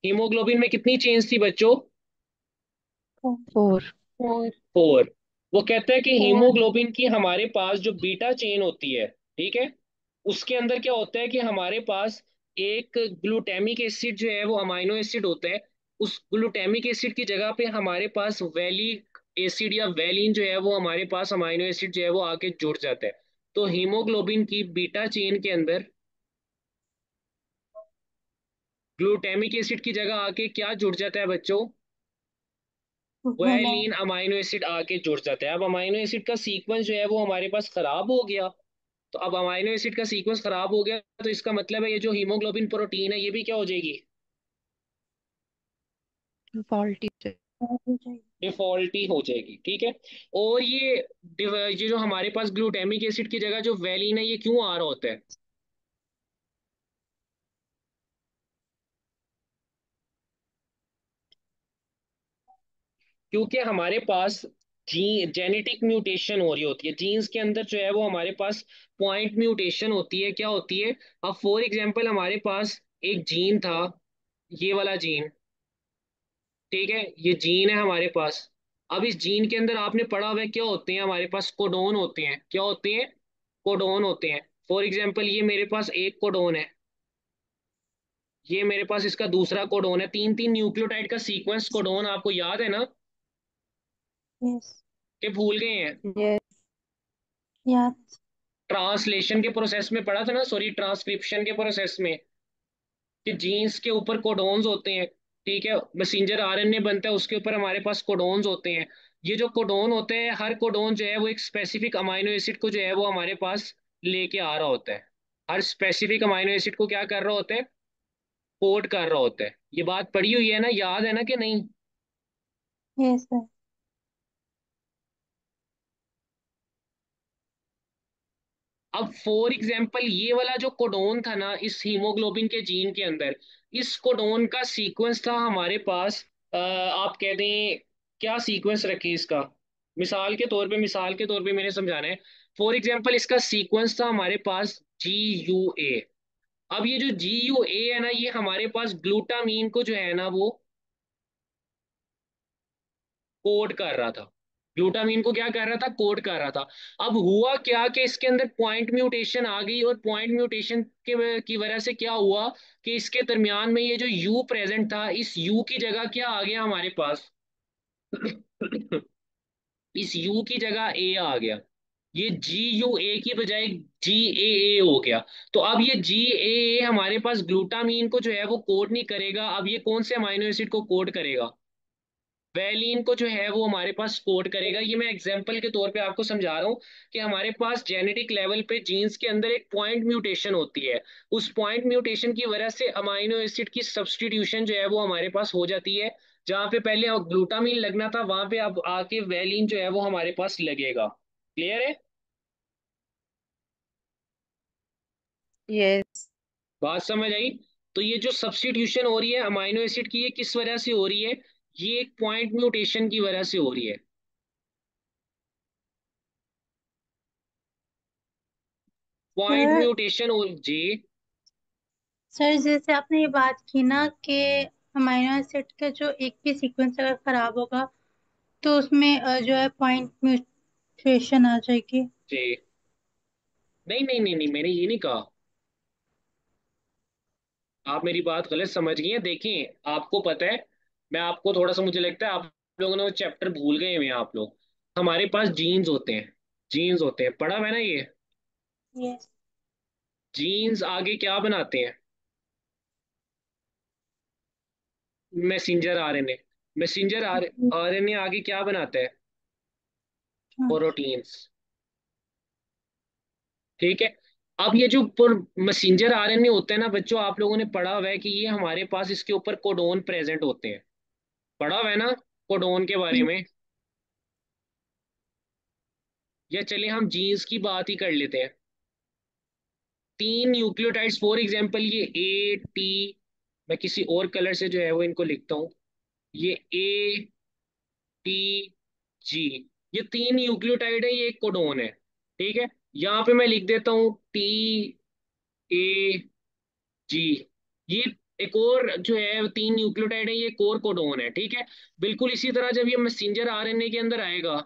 हीमोग्लोबिन में कितनी चेन्स थी बच्चों? 4। 4। 4। वो कहता है कि 4। हीमोग्लोबिन की हमारे पास जो बीटा चेन होती है, ठीक है, उसके अंदर क्या होता है कि हमारे पास एक ग्लूटामिक एसिड जो है वो अमाइनो एसिड होता है। उस ग्लूटामिक एसिड की जगह पे हमारे पास वैलिक एसिड या वैलिन जो है वो हमारे पास अमाइनो एसिड जो है वो आके जुड़ जाता है। तो हीमोग्लोबिन की बीटा चेन के अंदर ग्लूटामिक एसिड की जगह आके क्या जुड़ जाता है बच्चों? वेलाइन। वैलिन अमाइनो एसिड आके जुड़ जाता है। अब अमाइनो एसिड का सीक्वेंस जो है वो हमारे पास खराब हो गया। तो अब अमाइनो एसिड का सीक्वेंस खराब हो गया तो इसका मतलब है ये जो हीमोग्लोबिन प्रोटीन है ये भी क्या हो जाएगी? फॉल्टी। डिफॉल्टी हो जाएगी, ठीक है। और ये जो हमारे पास ग्लूटामिक एसिड की जगह जो वैलिन है ये क्यों आ रहा होता है? क्योंकि हमारे पास जी जेनेटिक म्यूटेशन हो रही होती है, जीन्स के अंदर जो है वो हमारे पास पॉइंट म्यूटेशन होती है। क्या होती है? अब फॉर एग्जांपल हमारे पास एक जीन था, ये वाला जीन, ठीक है, ये जीन है हमारे पास। अब इस जीन के अंदर आपने पढ़ा हुआ है क्या होते हैं हमारे पास? कोडोन होते हैं। क्या होते हैं? कोडोन होते हैं। फॉर एग्जांपल ये मेरे पास एक कोडोन है, ये मेरे पास इसका दूसरा कोडोन है, तीन तीन न्यूक्लियोटाइड का सीक्वेंस कोडोन, आपको याद है ना? यस। कि भूल गए हैं? यस। याद। ट्रांसलेशन के प्रोसेस में पढ़ा था ना, सॉरी ट्रांसक्रिप्शन के प्रोसेस में, कि जीन्स के ऊपर कोडोन्स होते हैं, ठीक है, मैसेंजर आरएनए बनता है उसके ऊपर हमारे पास कोडोन्स होते हैं। ये जो कोडोन होते हैं, हर कोडोन जो है वो एक स्पेसिफिक अमाइनो एसिड को जो है वो हमारे पास लेके आ रहा होता है। हर स्पेसिफिक अमाइनो एसिड को क्या कर रहा होता है? कोड कर रहा होता है। ये बात पढ़ी हुई है ना, याद है ना कि नहीं? Yes sir. अब फॉर एग्जाम्पल ये वाला जो कोडोन था ना इस हीमोग्लोबिन के जीन के अंदर, इस कोडोन का सीक्वेंस था हमारे पास, आप कह दें क्या सीक्वेंस रखें इसका, मिसाल के तौर पे मैंने समझाना है। फॉर एग्जाम्पल इसका सीक्वेंस था हमारे पास GUA। अब ये जो GUA है ना ये हमारे पास ग्लूटामीन को जो है ना वो कोड कर रहा था। ग्लूटामीन को क्या कर रहा था? कोड कर रहा था। अब हुआ क्या कि इसके अंदर पॉइंट म्यूटेशन आ गई, और पॉइंट म्यूटेशन के की वजह से क्या हुआ कि इसके दरमियान में ये जो यू प्रेजेंट था, इस यू की जगह क्या आ गया हमारे पास? इस यू की जगह ए आ गया। ये GUA की बजाय GAA हो गया। तो अब ये GAA हमारे पास ग्लूटामीन को जो है वो कोड नहीं करेगा, अब ये कौन से अमाइनो एसिड को कोड करेगा? वैलिन को जो है वो हमारे पास कोड करेगा। ये मैं एग्जांपल के तौर पे आपको समझा रहा हूँ कि हमारे पास जेनेटिक लेवल पे जीन्स के अंदर एक पॉइंट म्यूटेशन होती है। उस पॉइंट म्यूटेशन की वजह से अमाइनो एसिड की सब्स्टिट्यूशन जो है वो हमारे पास हो जाती है। जहाँ पे पहले ग्लूटामीन लगना था वहां पे अब आके वैलिन जो है वो हमारे पास लगेगा। क्लियर है? यस। बात समझ आई? तो ये जो सब्स्टिट्यूशन हो रही है अमाइनो एसिड की ये किस वजह से हो रही है? ये एक पॉइंट म्यूटेशन की वजह से हो रही है। Point sir. म्यूटेशन हो जी। सर जैसे आपने ये बात की ना कि अमाइनो एसिड का जो एक भी सीक्वेंस अगर खराब होगा तो उसमें जो है पॉइंट म्यूटेशन आ जाएगी। जी नहीं नहीं नहीं नहीं, मैंने ये नहीं कहा। आप मेरी बात गलत समझ गई हैं। देखिए आपको पता है, मैं आपको थोड़ा सा, मुझे लगता है आप लोगों ने वो चैप्टर भूल गए हुए हैं आप लोग। हमारे पास जीन्स होते हैं, जीन्स होते हैं, पढ़ा है ना ये? यस। जीन्स आगे क्या बनाते हैं? Messenger RNA. मैसेंजर आरएनए आगे क्या बनाता है? प्रोटीन्स। ठीक है। अब ये जो मैसेंजर आरएनए होते हैं ना बच्चों, आप लोगों ने पढ़ा हुआ है कि ये हमारे पास इसके ऊपर कोडोन प्रेजेंट होते हैं। पढ़ा हुआ है ना कोडोन के बारे में? या चले हम जीन्स की बात ही कर लेते हैं। तीन न्यूक्लियोटाइड्स, फॉर एग्जांपल ये AT, मैं किसी और कलर से जो है वो इनको लिखता हूँ, ये A, टी, जी। ये तीन न्यूक्लियोटाइड है, ये एक कोडोन है। ठीक है, यहाँ पे मैं लिख देता हूँ टी, ए, जी। ये एक और जो है तीन न्यूक्लियोटाइड है, ये एक और कोडोन है। ठीक है, बिल्कुल इसी तरह जब ये मैसेंजर आरएनए के अंदर आएगा,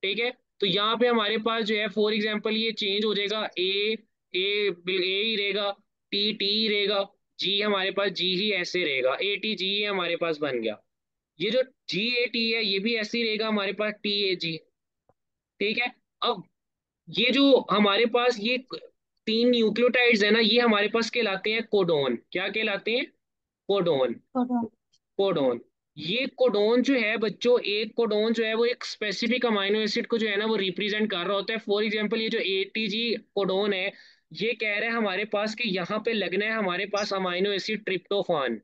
ठीक है, तो यहाँ पे हमारे पास जो है फॉर एग्जांपल ये चेंज हो जाएगा, ए ही रहेगा, टी ही रहेगा, जी हमारे पास जी ही ऐसे रहेगा, ए टी जी हमारे पास बन गया। ये जो जी ए टी है ये भी ऐसे ही रहेगा हमारे पास, टी ए जी। ठीक है, अब ये जो हमारे पास ये तीन न्यूक्लियोटाइड्स है ना, ये हमारे पास कहलाते हैं कोडोन। क्या कहलाते हैं? कोडोन। कोडोन। कोडोन। ये कोडोन जो है बच्चों, एक कोडोन जो है वो एक स्पेसिफिक अमाइनो एसिड को जो है ना वो रिप्रेजेंट कर रहा होता है। फॉर एग्जांपल ये जो एटीजी कोडोन है, ये कह रहा है हमारे पास कि यहाँ पे लगना है हमारे पास अमाइनो एसिड ट्रिप्टोफान।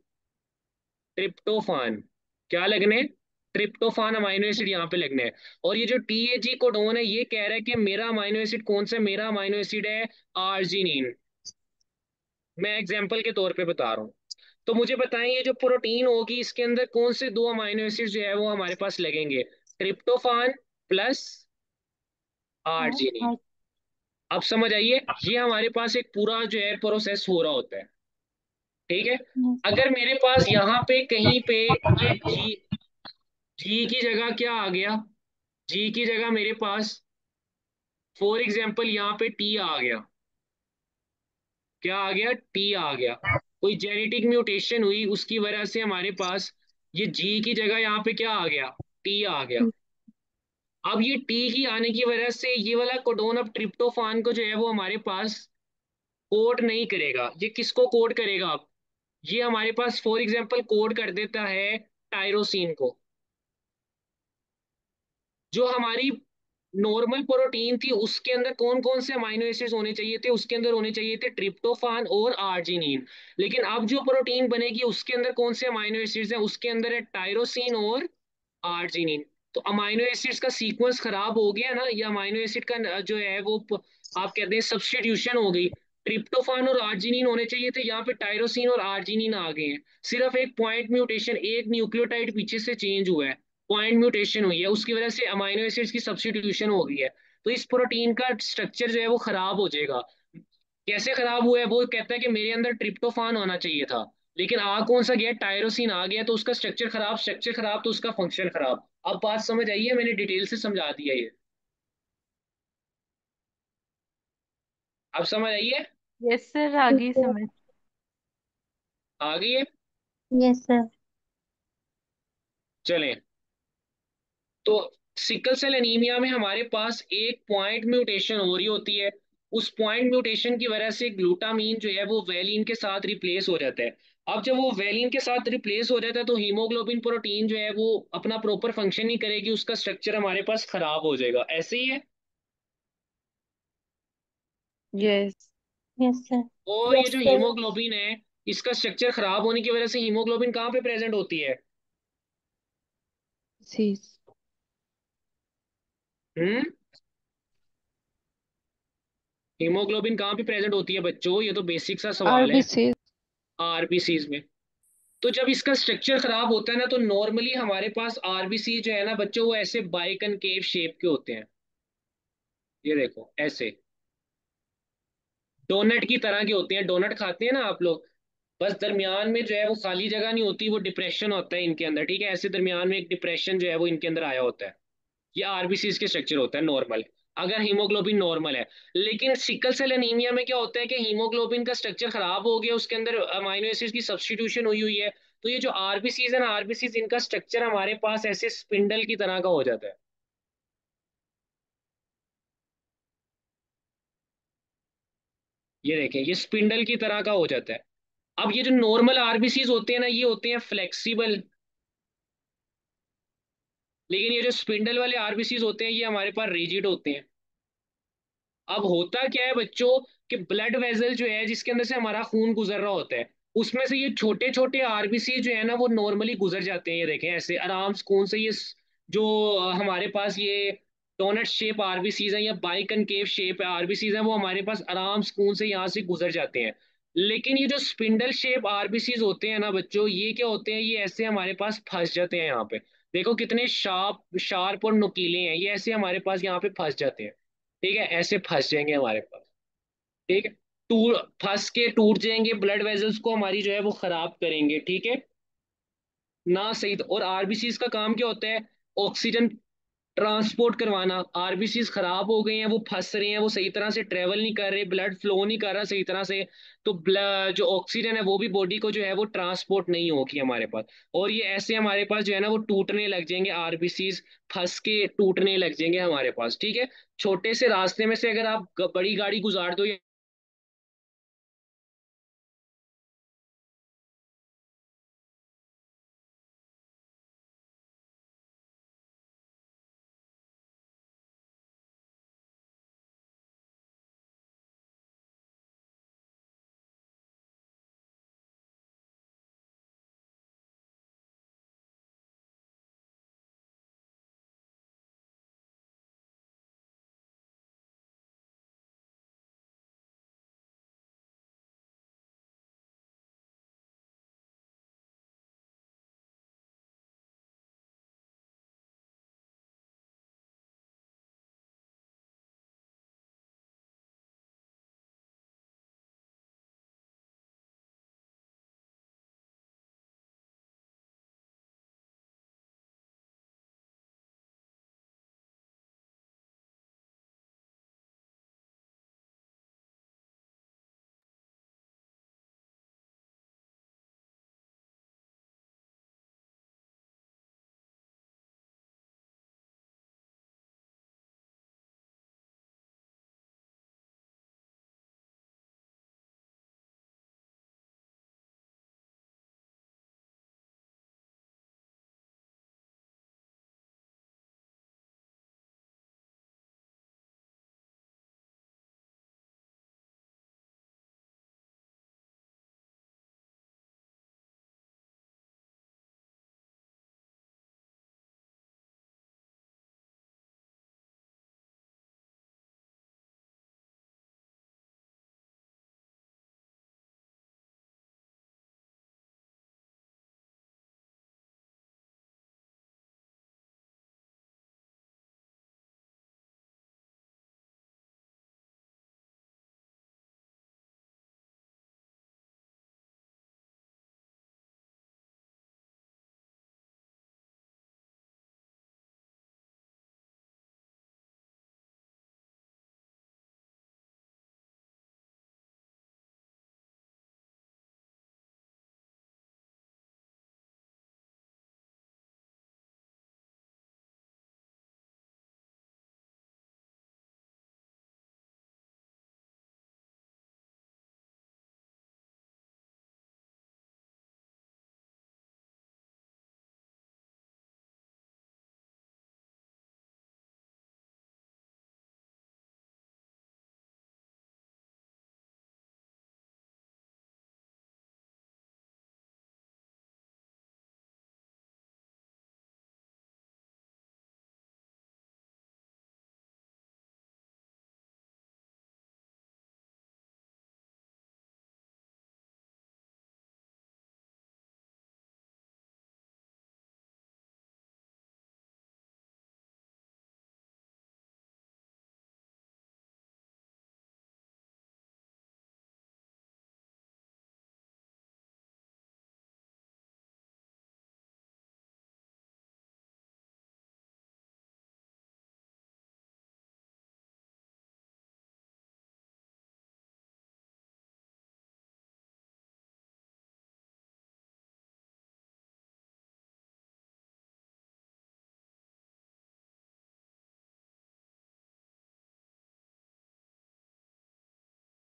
ट्रिप्टोफान क्या लगने? ट्रिप्टोफान अमाइनो एसिड यहाँ पे लगने हैं। और ये जो टीएजी कोडोन है ये कह रहा है कि मेरा अमाइनो एसिड कौन सा है? मेरा अमाइनो एसिड है आर्जिनिन। मैं एग्जाम्पल के तौर पे बता रहा हूँ। तो मुझे बताएं ये जो प्रोटीन होगी इसके अंदर कौन से दो अमाइनो एसिड जो है वो हमारे पास लगेंगे? ट्रिप्टोफान प्लस हाँ आर्जिनिन। हाँ। अब समझ आइए, ये हमारे पास एक पूरा जो है प्रोसेस हो रहा होता है। ठीक है, yes, अगर मेरे पास यहाँ पे कहीं पे ये जी, जी की जगह क्या आ गया? जी की जगह मेरे पास फॉर एग्जाम्पल यहाँ पे टी आ गया। क्या आ गया? टी आ गया। कोई जेनेटिक म्यूटेशन हुई उसकी वजह से हमारे पास ये जी की जगह यहाँ पे क्या आ गया? टी आ गया। अब ये टी की आने की वजह से ये वाला कोडोन अब ट्रिप्टोफान को जो है वो हमारे पास कोड नहीं करेगा। ये किसको कोड करेगा अब? ये हमारे पास फॉर एग्जाम्पल कोड कर देता है टायरोसिन को। जो हमारी नॉर्मल प्रोटीन थी उसके अंदर कौन कौन से अमाइनो एसिड्स होने चाहिए थे? उसके अंदर होने चाहिए थे ट्रिप्टोफान और आर्जिनिन। लेकिन अब जो प्रोटीन बनेगी उसके अंदर कौन से अमाइनो एसिड्स हैं? उसके अंदर है टायरोसिन और आर्जिनिन। तो अमाइनो एसिड्स का सीक्वेंस खराब हो गया ना, या अमाइनो एसिड का जो है वो आप कहते हैं सब्स्टिट्यूशन हो गई। ट्रिप्टोफान और आर्जिनिन होने चाहिए थे, यहाँ पे टायरोसिन और आर्जिनिन आ गए हैं। सिर्फ एक पॉइंट म्यूटेशन, एक न्यूक्लियोटाइड पीछे से चेंज हुआ है, पॉइंट म्यूटेशन हुई है, उसकी वजह से अमाइनो एसिड्स की सब्स्टिट्यूशन हो गई है। तो इस प्रोटीन का स्ट्रक्चर जो है वो खराब हो जाएगा। कैसे खराब हुआ है? वो कहता है कि मेरे अंदर ट्रिप्टोफान होना चाहिए था, लेकिन आ कौन सा गया? टायरोसिन आ गया, तो उसका स्ट्रक्चर खराब, स्ट्रक्चर खराब तो उसका फंक्शन खराब। अब बात समझ आई है? मैंने डिटेल से समझा दिया ये। अब समझ आई है? यस सर, आ गई समझ। आ गई है? Yes sir. चलें। तो सिकल सेल एनीमिया में हमारे पास एक पॉइंट म्यूटेशन हो रही होती है। उस पॉइंट म्यूटेशन की वजह से ग्लूटामीन जो है वो वेलिन के साथ रिप्लेस हो जाता है। अब जब वो वेलिन के साथ रिप्लेस हो जाता है तो हीमोग्लोबिन प्रोटीन जो है वो अपना प्रॉपर फंक्शन नहीं करेगी, उसका स्ट्रक्चर हमारे पास खराब हो जाएगा। ऐसे ही है। यस। Yes sir. और ये जो हीमोग्लोबिन है इसका स्ट्रक्चर खराब होने की वजह से हीमोग्लोबिन कहाँ पे प्रेजेंट होती है? सी। हम्म, हीमोग्लोबिन कहाँ पे प्रेजेंट होती है बच्चों? ये तो बेसिक सा सवाल है। आरबीसी। आरबीसीज में। तो जब इसका स्ट्रक्चर खराब होता है ना तो नॉर्मली हमारे पास आरबीसी जो है ना बच्चों वो ऐसे बाइकनकेव शेप के होते हैं। ये देखो ऐसे डोनट की तरह के होते हैं। डोनट खाते हैं ना आप लोग? बस दरमियान में जो है वो खाली जगह नहीं होती, वो डिप्रेशन होता है इनके अंदर। ठीक है, ऐसे दरमियान में एक डिप्रेशन जो है वो इनके अंदर आया होता है। ये आरबीसी के स्ट्रक्चर होता है नॉर्मल, अगर हीमोग्लोबिन नॉर्मल है। लेकिन सिकल सेल एनीमिया में क्या होता है कि हीमोग्लोबिन का स्ट्रक्चर खराब हो गया, उसके अंदर अमाइनो एसिड की सब्स्टिट्यूशन हुई हुई है। तो ये जो आरबीसीज है ना, आरबीसीज इनका स्ट्रक्चर हमारे पास ऐसे स्पिंडल की तरह का हो जाता है। ये देखें, ये स्पिंडल की तरह का हो जाता है। अब ये जो नॉर्मल आरबीसीज होते हैं ना ये होते हैं फ्लेक्सिबल, लेकिन ये जो स्पिंडल वाले आरबीसीज होते हैं ये हमारे पास रिजिड होते हैं। अब होता क्या है बच्चों कि ब्लड वेसल जो है जिसके अंदर से हमारा खून गुजर रहा होता है, उसमें से ये छोटे छोटे आरबीसी जो है ना वो नॉर्मली गुजर जाते हैं। ये देखें ऐसे आराम सुकून से ये जो हमारे पास ये डोनट शेप आरबीसीज हैं या बाइकनकेव शेप आरबीसीज हैं वो हमारे पास आराम सुकून से यहाँ से गुजर जाते हैं। लेकिन ये जो स्पिंडल शेप आरबीसीज होते हैं ना बच्चों, ये क्या होते हैं? ये ऐसे हमारे पास फंस जाते हैं यहाँ पे। देखो कितने शार्प शार्प और नुकीले हैं, ये ऐसे हमारे पास यहाँ पे फंस जाते हैं। ठीक है, ऐसे फंस जाएंगे हमारे पास। ठीक है, टूट फंस के टूट जाएंगे, ब्लड वेजल्स को हमारी जो है वो खराब करेंगे। ठीक है ना, सही तो। और आरबीसीज का काम क्या होता है? ऑक्सीजन ट्रांसपोर्ट करवाना। आरबीसीज खराब हो गए हैं, वो फंस रहे हैं, वो सही तरह से ट्रेवल नहीं कर रहे, ब्लड फ्लो नहीं कर रहा सही तरह से, तो ब्लड जो ऑक्सीजन है वो भी बॉडी को जो है वो ट्रांसपोर्ट नहीं होगी हमारे पास। और ये ऐसे हमारे पास जो है ना वो टूटने लग जाएंगे, आरबीसीज फंस के टूटने लग जाएंगे हमारे पास। ठीक है, छोटे से रास्ते में से अगर आप बड़ी गाड़ी गुजार दो,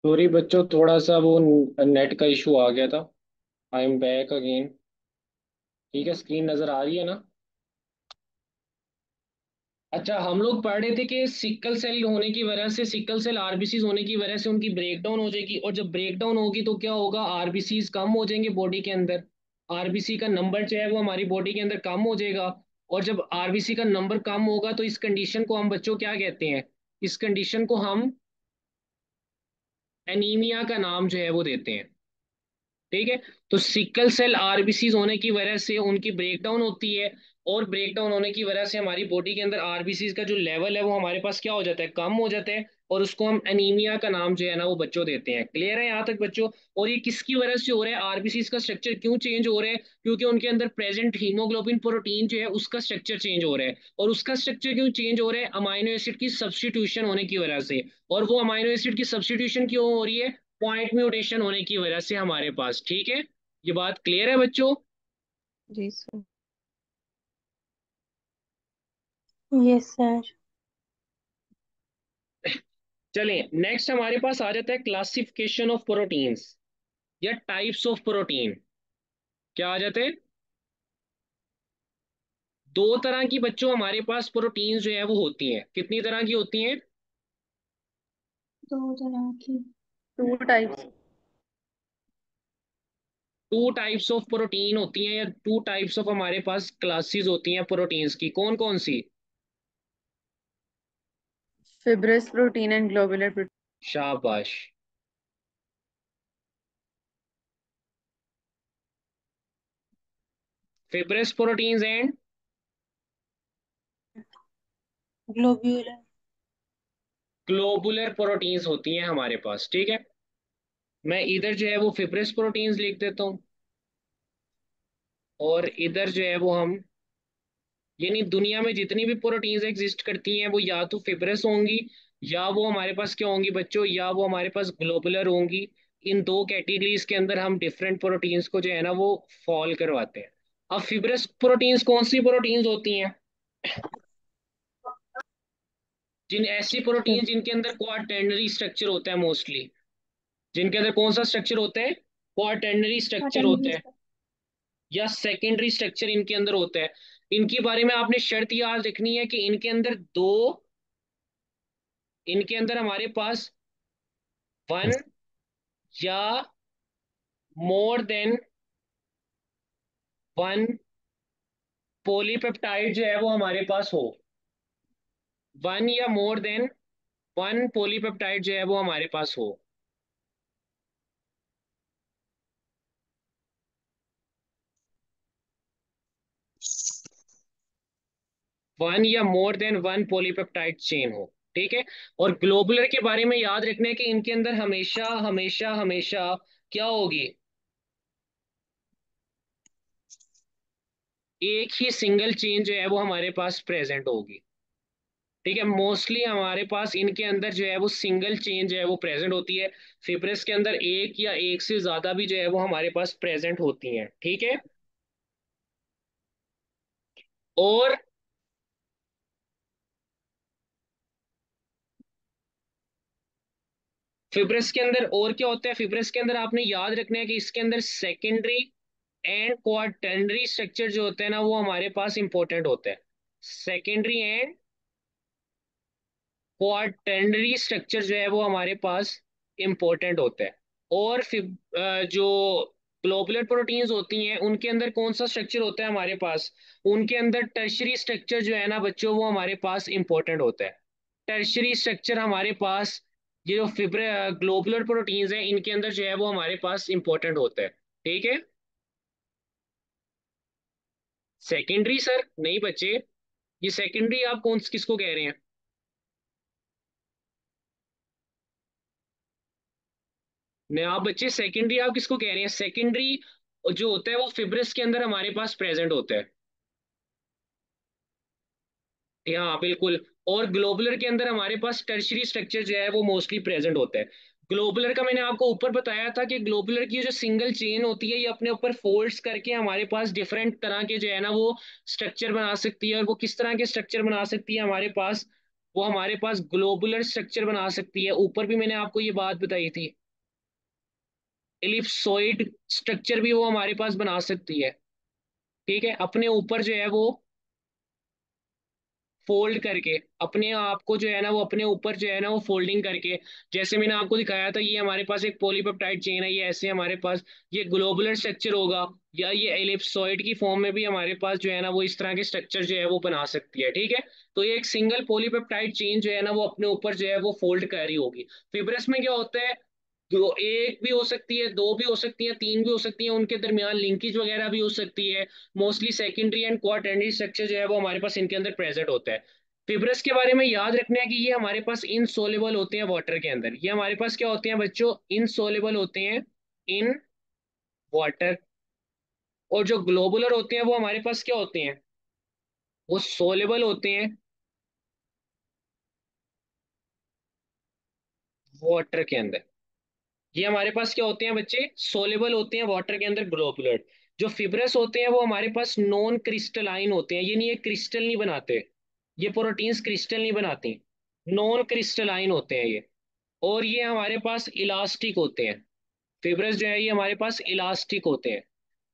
सॉरी बच्चों, थोड़ा सा वो नेट का इशू आ गया था। I am back again. ठीक है, स्क्रीन नजर आ रही है ना? अच्छा, हम लोग पढ़ रहे थे कि सिकल सेल होने की वजह से, सिकल सेल आरबीसीज होने की वजह से उनकी ब्रेकडाउन हो जाएगी, और जब ब्रेकडाउन होगी तो क्या होगा, आरबीसीज कम हो जाएंगे बॉडी के अंदर। आरबीसी का नंबर जो है वो हमारी बॉडी के अंदर कम हो जाएगा। और जब आरबीसी का नंबर कम होगा तो इस कंडीशन को हम बच्चों क्या कहते हैं? इस कंडीशन को हम एनीमिया का नाम जो है वो देते हैं। ठीक है, तो सिकल सेल आरबीसी होने की वजह से उनकी ब्रेकडाउन होती है, और ब्रेक डाउन होने की वजह से हमारी बॉडी के अंदर आरबीसी का जो लेवल है वो हमारे पास क्या हो जाता है, कम हो जाता है। और उसको हम एनीमिया का नाम जो है ना वो बच्चों देते हैं। क्लियर है यहाँ तक बच्चों? और ये किसकी वजह से हो रहा है, आरबीसी का स्ट्रक्चर क्यों चेंज हो रहा है? क्योंकि उनके अंदर प्रेजेंट हीमोग्लोबिन प्रोटीन जो है उसका स्ट्रक्चर चेंज हो रहा है। और उसका स्ट्रक्चर क्यों चेंज हो रहा है? अमाइनो एसिड की सब्सटीट्यूशन होने की वजह से। और वो अमाइनो एसिड की सब्सटीट्यूशन क्यों हो रही है? पॉइंट म्यूटेशन होने की वजह से हमारे पास। ठीक है, ये बात क्लियर है बच्चों? जी सर। Yes sir. चलिए नेक्स्ट हमारे पास आ जाता है क्लासिफिकेशन ऑफ प्रोटीन्स या टाइप्स ऑफ प्रोटीन। क्या आ जाते हैं? दो तरह की बच्चों हमारे पास प्रोटीन्स जो है वो होती हैं। कितनी तरह की होती हैं? 2 तरह की। 2 types. Two types of protein होती हैं, या टू टाइप्स ऑफ हमारे पास क्लासेस होती हैं प्रोटीन्स की। कौन कौन सी? Fibrous protein and globular protein. शाबाश। Fibrous proteins and globular. Globular proteins होती हैं हमारे पास। ठीक है, मैं इधर जो है वो फिब्रस प्रोटीन्स लिख देता हूँ, और इधर जो है वो हम, यानी दुनिया में जितनी भी प्रोटीन्स एग्जिस्ट करती हैं वो या तो फिब्रस होंगी, या वो हमारे पास क्या होंगी बच्चों, या वो हमारे पास ग्लोबुलर होंगी। इन दो कैटेगरीज के अंदर हम डिफरेंट प्रोटीन्स को जो है ना वो फॉल करवाते हैं। अब फिब्रस प्रोटीन्स कौन सी प्रोटीन्स होती हैं? जिन ऐसी प्रोटीन जिनके अंदर क्वाटर्नरी स्ट्रक्चर होता है मोस्टली। जिनके अंदर कौन सा स्ट्रक्चर होता है? क्वाटर्नरी स्ट्रक्चर होता है, या सेकेंडरी स्ट्रक्चर इनके अंदर होता है। इनके बारे में आपने शर्त याद रखनी है कि इनके अंदर हमारे पास वन या मोर देन वन पॉलीपेप्टाइड जो है वो हमारे पास हो। वन या मोर देन वन पॉलीपेप्टाइड जो है वो हमारे पास हो। वन या more than one polypeptide chain हो। ठीक है। और ग्लोबुलर के बारे में याद रखना है कि इनके अंदर हमेशा हमेशा हमेशा क्या होगी, एक ही सिंगल चेन जो है वो हमारे पास प्रेजेंट होगी। ठीक है, मोस्टली हमारे पास इनके अंदर जो है वो सिंगल चेन जो है वो प्रेजेंट होती है। फिब्रस के अंदर एक या एक से ज्यादा भी जो है वो हमारे पास प्रेजेंट होती हैं। ठीक है। और फिब्रस के अंदर और क्या होता है? फिब्रस के अंदर आपने याद रखना है कि इसके अंदर सेकेंडरी एंड क्वाटर्नरी स्ट्रक्चर जो होते हैं ना वो हमारे पास इंपॉर्टेंट होते हैं। सेकेंडरी एंड क्वाटर्नरी स्ट्रक्चर जो है वो हमारे पास इंपॉर्टेंट होता है। और फिर जो ग्लोबुलर प्रोटीन्स होती हैं उनके अंदर कौन सा स्ट्रक्चर होता है हमारे पास? उनके अंदर टर्शरी स्ट्रक्चर जो है ना बच्चों वो हमारे पास इंपॉर्टेंट होता है। टर्शरी स्ट्रक्चर हमारे पास, ये जो फिब्र ग्लोबुलर प्रोटीन्स हैं इनके अंदर जो है वो हमारे पास इंपॉर्टेंट होता है। ठीक है। सेकेंडरी सर नहीं बच्चे, ये सेकेंडरी आप कौन किसको कह रहे हैं? नहीं, आप बच्चे सेकेंडरी आप किसको कह रहे हैं? सेकेंडरी जो होता है वो फिब्रस के अंदर हमारे पास प्रेजेंट होता है। हाँ बिल्कुल। और ग्लोबुलर के अंदर हमारे पास टर्शरी स्ट्रक्चर जो है वो मोस्टली प्रेजेंट होता है। ग्लोबुलर का मैंने आपको ऊपर बताया था कि ग्लोबुलर की जो सिंगल चेन होती है ये अपने ऊपर फोल्ड्स करके हमारे पास डिफरेंट तरह के जो है ना वो स्ट्रक्चर बना सकती है। और वो किस तरह के स्ट्रक्चर बना सकती है हमारे पास? वो हमारे पास ग्लोबुलर स्ट्रक्चर बना सकती है। ऊपर भी मैंने आपको ये बात बताई थी, एलिप्सोइड स्ट्रक्चर भी वो हमारे पास बना सकती है। ठीक है, अपने ऊपर जो है वो फोल्ड करके, अपने आप को जो है ना वो अपने ऊपर जो है ना वो फोल्डिंग करके, जैसे मैंने आपको दिखाया था ये हमारे पास एक पॉलीपेप्टाइड चेन है, ये ऐसे हमारे पास ये ग्लोबुलर स्ट्रक्चर होगा, या ये एलिप्सॉइड की फॉर्म में भी हमारे पास जो है ना वो इस तरह के स्ट्रक्चर जो है वो बना सकती है। ठीक है, तो ये एक सिंगल पॉलीपेप्टाइड चेन जो है ना वो अपने ऊपर जो है वो फोल्ड कर रही होगी। फिब्रस में क्या होता है? दो, एक भी हो सकती है, दो भी हो सकती है, तीन भी हो सकती है, उनके दरमियान लिंकेज वगैरह भी हो सकती है। Mostly secondary and quaternary structure जो है वो हमारे पास इनके अंदर प्रेजेंट होता है। फिब्रस के बारे में याद रखना है कि ये हमारे पास इनसोलेबल होते हैं वाटर के अंदर। ये हमारे पास क्या होते हैं बच्चों, इनसोलेबल होते हैं इन वाटर। और जो ग्लोबुलर होते हैं वो हमारे पास क्या होते हैं, वो सोलेबल होते हैं वाटर के अंदर। ये हमारे पास क्या होते हैं बच्चे, सोलेबल होते हैं वाटर के अंदर, ग्लोबुलर। जो फिब्रस होते हैं वो हमारे पास नॉन क्रिस्टलाइन होते हैं, ये नहीं, ये क्रिस्टल नहीं बनाते, ये प्रोटीन्स क्रिस्टल नहीं बनाती, नॉन क्रिस्टलाइन होते हैं ये। और ये हमारे पास इलास्टिक होते हैं। फिब्रस जो है ये हमारे पास इलास्टिक होते हैं।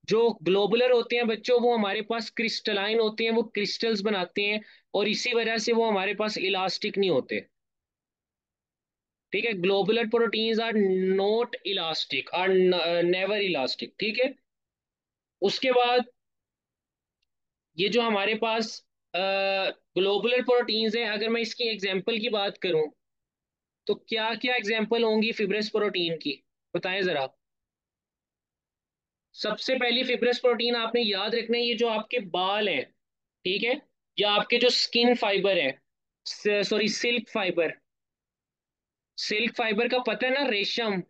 जो ग्लोबुलर होते हैं बच्चों वो हमारे पास क्रिस्टलाइन होते हैं, वो क्रिस्टल्स बनाते हैं, और इसी वजह से वो हमारे पास इलास्टिक नहीं होते। ठीक है, globular proteins are not elastic, are never elastic. ठीक है, उसके बाद ये जो हमारे पास ग्लोबुलर प्रोटीन्स हैं, अगर मैं इसकी एग्जांपल की बात करूं तो क्या क्या एग्जांपल होंगी फिब्रस प्रोटीन की, बताएं जरा। सबसे पहली फिब्रस प्रोटीन आपने याद रखना है, ये जो आपके बाल हैं, ठीक है, या आपके जो स्किन फाइबर है, sorry silk fibre, silk fibre का पता है ना, रेशम,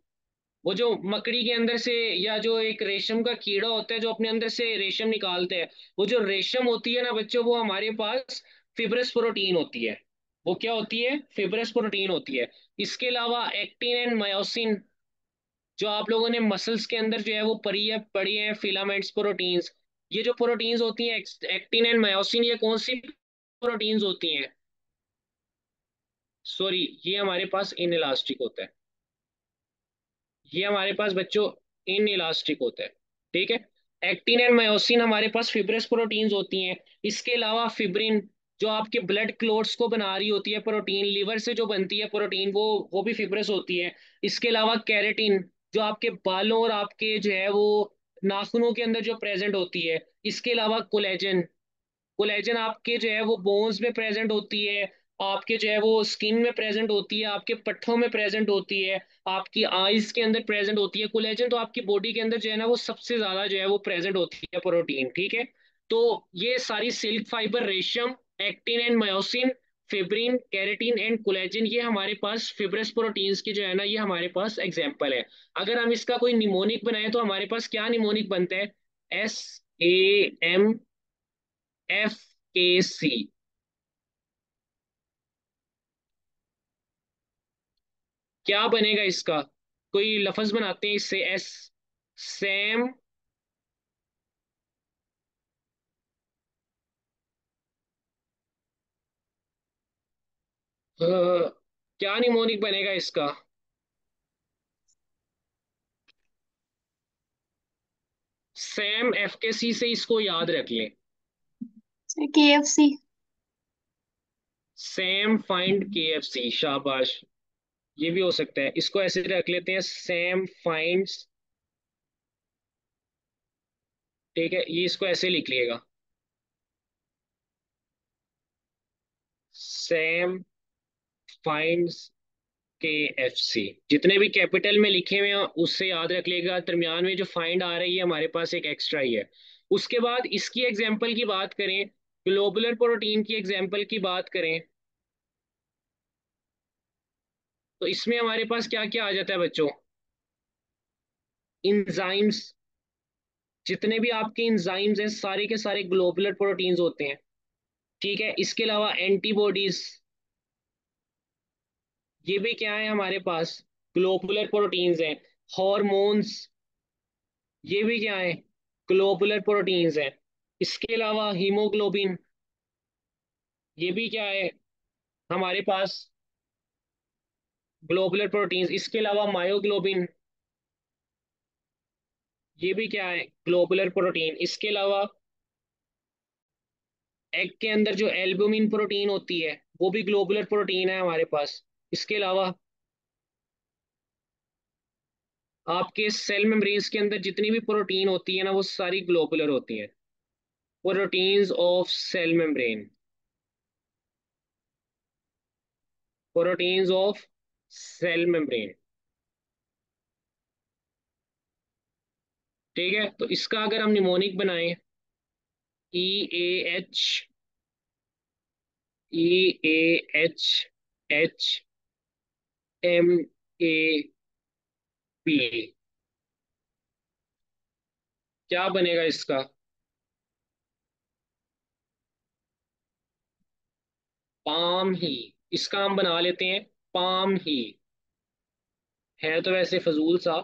वो जो मकड़ी के अंदर से, या जो एक रेशम का कीड़ा होता है जो अपने अंदर से रेशम निकालते हैं, वो जो रेशम होती है ना बच्चों, वो हमारे पास फिब्रस प्रोटीन होती है। वो क्या होती है, फिब्रस प्रोटीन होती है। इसके अलावा एक्टिन एंड मायोसिन, जो आप लोगों ने मसल्स के अंदर जो है वो पढ़ी है फिलामेंट्स प्रोटीन्स। ये जो प्रोटीन्स होती हैं एक्टिन एंड मायोसिन, ये कौन सी प्रोटीन्स होती हैं, सॉरी, ये हमारे पास इन इलास्टिक होता है। ये हमारे पास बच्चों इन इलास्टिक होता है। ठीक है, एक्टिन एंड मायोसिन हमारे पास फिब्रस प्रोटीन्स होती हैं। इसके अलावा फिब्रिन, जो आपके ब्लड क्लोट्स को बना रही होती है प्रोटीन, लिवर से जो बनती है प्रोटीन, वो भी फिब्रस होती है। इसके अलावा कैरेटिन, जो आपके बालों और आपके जो है वो नाखूनों के अंदर जो प्रेजेंट होती है। इसके अलावा कोलेजन, कोलेजन आपके जो है वो बोन्स में प्रेजेंट होती है, आपके जो है वो स्किन में प्रेजेंट होती है, आपके पट्ठों में प्रेजेंट होती है, आपकी आईज के अंदर प्रेजेंट होती है। कोलेजन तो आपकी बॉडी के अंदर जो है ना वो सबसे ज्यादा जो है वो प्रेजेंट होती है प्रोटीन। ठीक है, तो ये सारी सिल्क फाइबर, रेशम, actin and myosin, fibrin, keratin and collagen, ये हमारे पास फिब्रस प्रोटीन्स की जो है ना ये हमारे पास एग्जाम्पल है। अगर हम इसका कोई निमोनिक बनाए तो हमारे पास क्या निमोनिक बनता है, SAMFKC। क्या बनेगा इसका, कोई लफ्ज बनाते हैं इससे, एस, सैम, क्या निमोनिक बनेगा इसका, सैम FKC से इसको याद रख लें। Sir KFC। Sam find KFC, शाबाश। ये भी हो सकता है, इसको ऐसे रख लेते हैं, सैम फाइंड्स। ठीक है, ये इसको ऐसे लिख लिएगा, सैम फाइंड्स KFC। जितने भी कैपिटल में लिखे हुए हैं उससे याद रख लेगा, दरमियान में जो फाइंड आ रही है हमारे पास एक एक्स्ट्रा ही है। उसके बाद इसकी एग्जाम्पल की बात करें, ग्लोबुलर प्रोटीन की एग्जाम्पल की बात करें, तो इसमें हमारे पास क्या क्या आ जाता है बच्चों, इंजाइम्स, जितने भी आपके इंजाइम्स हैं सारे के सारे ग्लोबुलर प्रोटीन्स होते हैं। ठीक है, इसके अलावा एंटीबॉडीज, ये भी क्या है हमारे पास, ग्लोबुलर प्रोटीन्स हैं। हॉर्मोन्स, ये भी क्या है, ग्लोबुलर प्रोटीन्स हैं। इसके अलावा हीमोग्लोबिन, ये भी क्या है हमारे पास, ग्लोबुलर प्रोटीन्स। इसके अलावा मायोग्लोबिन, ये भी क्या है, ग्लोबुलर प्रोटीन। इसके अलावा एग के अंदर जो एल्बुमिन प्रोटीन होती है वो भी ग्लोबुलर प्रोटीन है हमारे पास। इसके अलावा आपके सेल मेम्ब्रेन्स के अंदर जितनी भी प्रोटीन होती है ना वो सारी ग्लोबुलर होती हैं, proteins of cell membrane, proteins of cell membrane. ठीक है, तो इसका अगर हम निमोनिक बनाएं, EAH, EAH, HMAP, क्या बनेगा इसका? पाम ही। इसका हम बना लेते हैं पाम ही। है तो वैसे फजूल सा,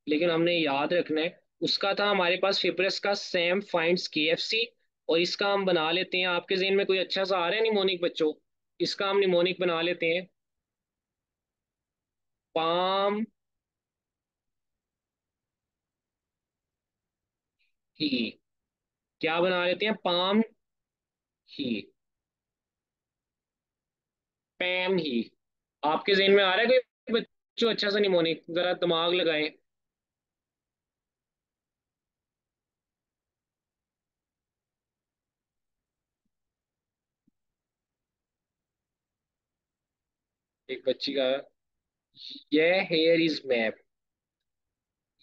लेकिन हमने याद रखना है। उसका था हमारे पास फिब्रस का सैम फाइंड्स KFC, और इसका हम बना लेते हैं, आपके जेहन में कोई अच्छा सा आ रहा है निमोनिक बच्चों? इसका हम निमोनिक बना लेते हैं पाम ही। क्या बना लेते हैं? पाम ही, पैम ही। आपके जेहन में आ रहा है कोई बच्चों अच्छा सा निमोनिक? जरा दिमाग लगाएं। एक बच्ची का, ये हेयर इज मैप,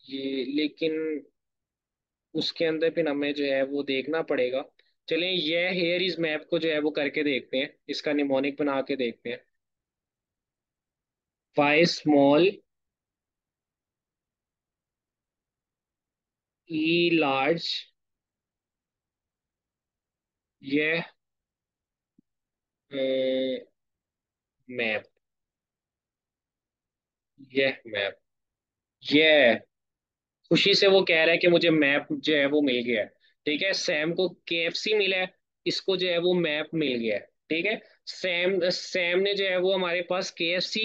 ये लेकिन उसके अंदर फिर हमें जो है वो देखना पड़ेगा। चलें, ये हेयर इज मैप को जो है वो करके देखते हैं, इसका निमोनिक बना के देखते हैं। फाई स्मॉल ई लार्ज, ये मैप, ये मैप, ये खुशी से वो कह रहा है कि मुझे मैप जो है वो मिल गया है। ठीक है, सैम को KFC मिला है, इसको जो है वो मैप मिल गया है। ठीक है, सैम सैम ने जो है वो हमारे पास KFC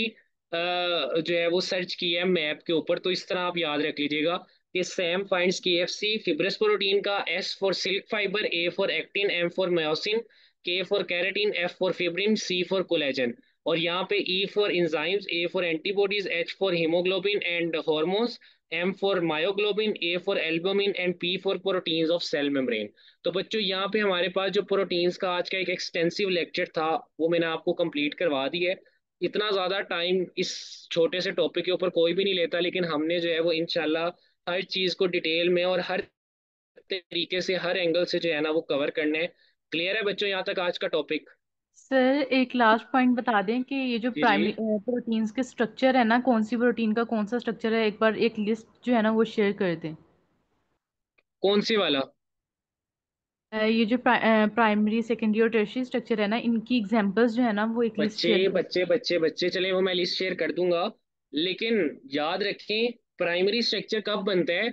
जो है वो सर्च किया है मैप के ऊपर। तो इस तरह आप याद रख लीजिएगा कि Sam finds KFC, fibrous protein का S for silk fibre, A for actin, M for myosin, K for keratin, F for fibrin, C for collagen, और यहाँ पे E for enzymes, A for antibodies, H for haemoglobin and hormones, M for myoglobin, A for albumin and P for proteins of cell membrane. तो बच्चों यहाँ पे हमारे पास जो proteins का आज का एक एक्सटेंसिव लेक्चर था वो मैंने आपको कंप्लीट करवा दिया है। इतना ज़्यादा टाइम इस छोटे से टॉपिक के ऊपर कोई भी नहीं लेता, लेकिन हमने जो है वो इंशाल्लाह हर चीज़ को डिटेल में और हर तरीके से, हर एंगल से जो है ना वो कवर करना है। क्लियर है बच्चों यहाँ तक आज का टॉपिक? सर एक लास्ट पॉइंट बता दें कि ये जो जी जी। प्राइमरी प्रोटीन्स के स्ट्रक्चर है ना, कौन सी प्रोटीन का कौन सा स्ट्रक्चर है, एक बार एक लिस्ट जो है ना वो शेयर कर दें। कौन सी वाला? ये जो प्राइमरी सेकेंडरी और टर्शियरी स्ट्रक्चर है ना, इनकी एग्जांपल्स जो है ना वो एक लिस्ट बच्चे शेयर कर। बच्चे बच्चे बच्चे, चले वो मैं लिस्ट शेयर कर दूंगा, लेकिन याद रखें प्राइमरी स्ट्रक्चर कब बनता है?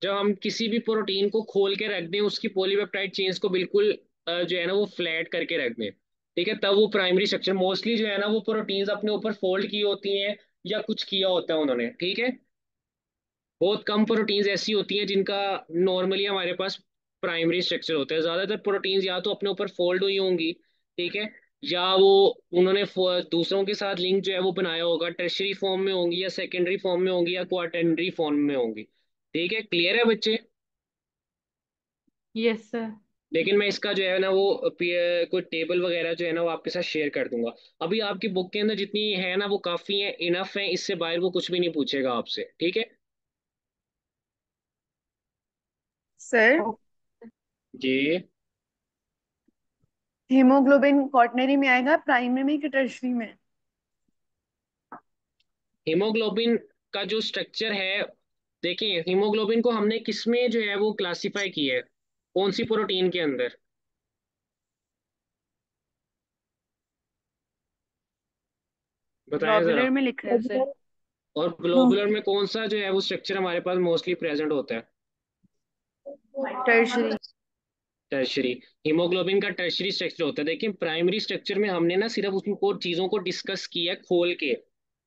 जब हम किसी भी प्रोटीन को खोल के रख दें, उसकी पॉलीपेप्टाइड चेन्स को बिल्कुल जो है ना वो फ्लैट करके रख दें, ठीक है, तब वो प्राइमरी स्ट्रक्चर। मोस्टली जो है ना वो प्रोटीन्स अपने ऊपर फोल्ड की होती हैं या कुछ किया होता है उन्होंने, ठीक है। बहुत कम प्रोटीन्स ऐसी होती हैं जिनका नॉर्मली हमारे पास प्राइमरी स्ट्रक्चर होता है। ज्यादातर प्रोटीन्स या तो अपने ऊपर फोल्ड हुई होंगी, ठीक है, या वो उन्होंने दूसरों के साथ लिंक जो है वो बनाया होगा, टर्शरी फॉर्म में होंगी या सेकेंडरी फॉर्म में होंगी या क्वाटरनरी फॉर्म में होंगी। ठीक है, क्लियर है बच्चे? Yes sir. लेकिन मैं इसका जो है ना वो कोई टेबल वगैरह जो है ना वो आपके साथ शेयर कर दूंगा। अभी आपकी बुक के अंदर जितनी है ना वो काफी है, इनफ है, इससे बाहर वो कुछ भी नहीं पूछेगा आपसे, ठीक है। सर जी। हीमोग्लोबिन क्वाटरनरी में आएगा, प्राइमरी में कि टर्शरी में? हीमोग्लोबिन का जो स्ट्रक्चर है, देखिए हीमोग्लोबिन को हमने किसमें जो है वो क्लासिफाई किया है, कौन सी प्रोटीन के अंदर? बताएं जरा। ग्लोबुलर में लिख रहे हैं सर। और ग्लोबुलर में कौन सा जो है वो स्ट्रक्चर हमारे पास मोस्टली प्रेजेंट होता है? टर्शरी। टर्शरी। हीमोग्लोबिन का टर्शरी स्ट्रक्चर होता है। देखिए प्राइमरी स्ट्रक्चर में हमने ना सिर्फ उसको चीजों को डिस्कस किया है खोल के,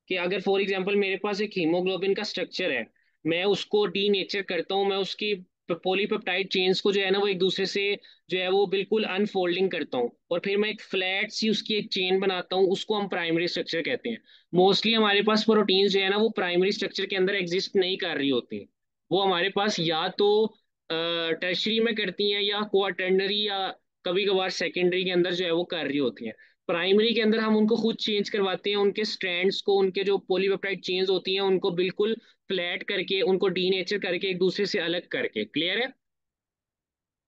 कि अगर फॉर एग्जांपल मेरे पास एक हीमोग्लोबिन का स्ट्रक्चर है, मैं उसको डीनेचर करता हूँ, मैं उसकी पॉलीपेप्टाइड चेन्स को जो है ना वो एक दूसरे से जो है वो बिल्कुल अनफोल्डिंग करता हूँ, और फिर मैं एक फ्लैट सी उसकी एक चेन बनाता हूँ, उसको हम प्राइमरी स्ट्रक्चर कहते हैं। मोस्टली हमारे पास प्रोटीन्स जो है ना वो प्राइमरी स्ट्रक्चर के अंदर एग्जिस्ट नहीं कर रही होती, वो हमारे पास या तो टर्शरी में करती हैं या क्वाटरनरी या कभी कभार सेकेंडरी के अंदर जो है वो कर रही होती हैं। प्राइमरी के अंदर हम उनको खुद चेंज करवाते हैं, उनके स्ट्रैंड्स को, उनके जो पॉलीपेप्टाइड चेन्स होती हैं उनको बिल्कुल फ्लैट करके, उनको डीनेचर करके, एक दूसरे से अलग करके। क्लियर है?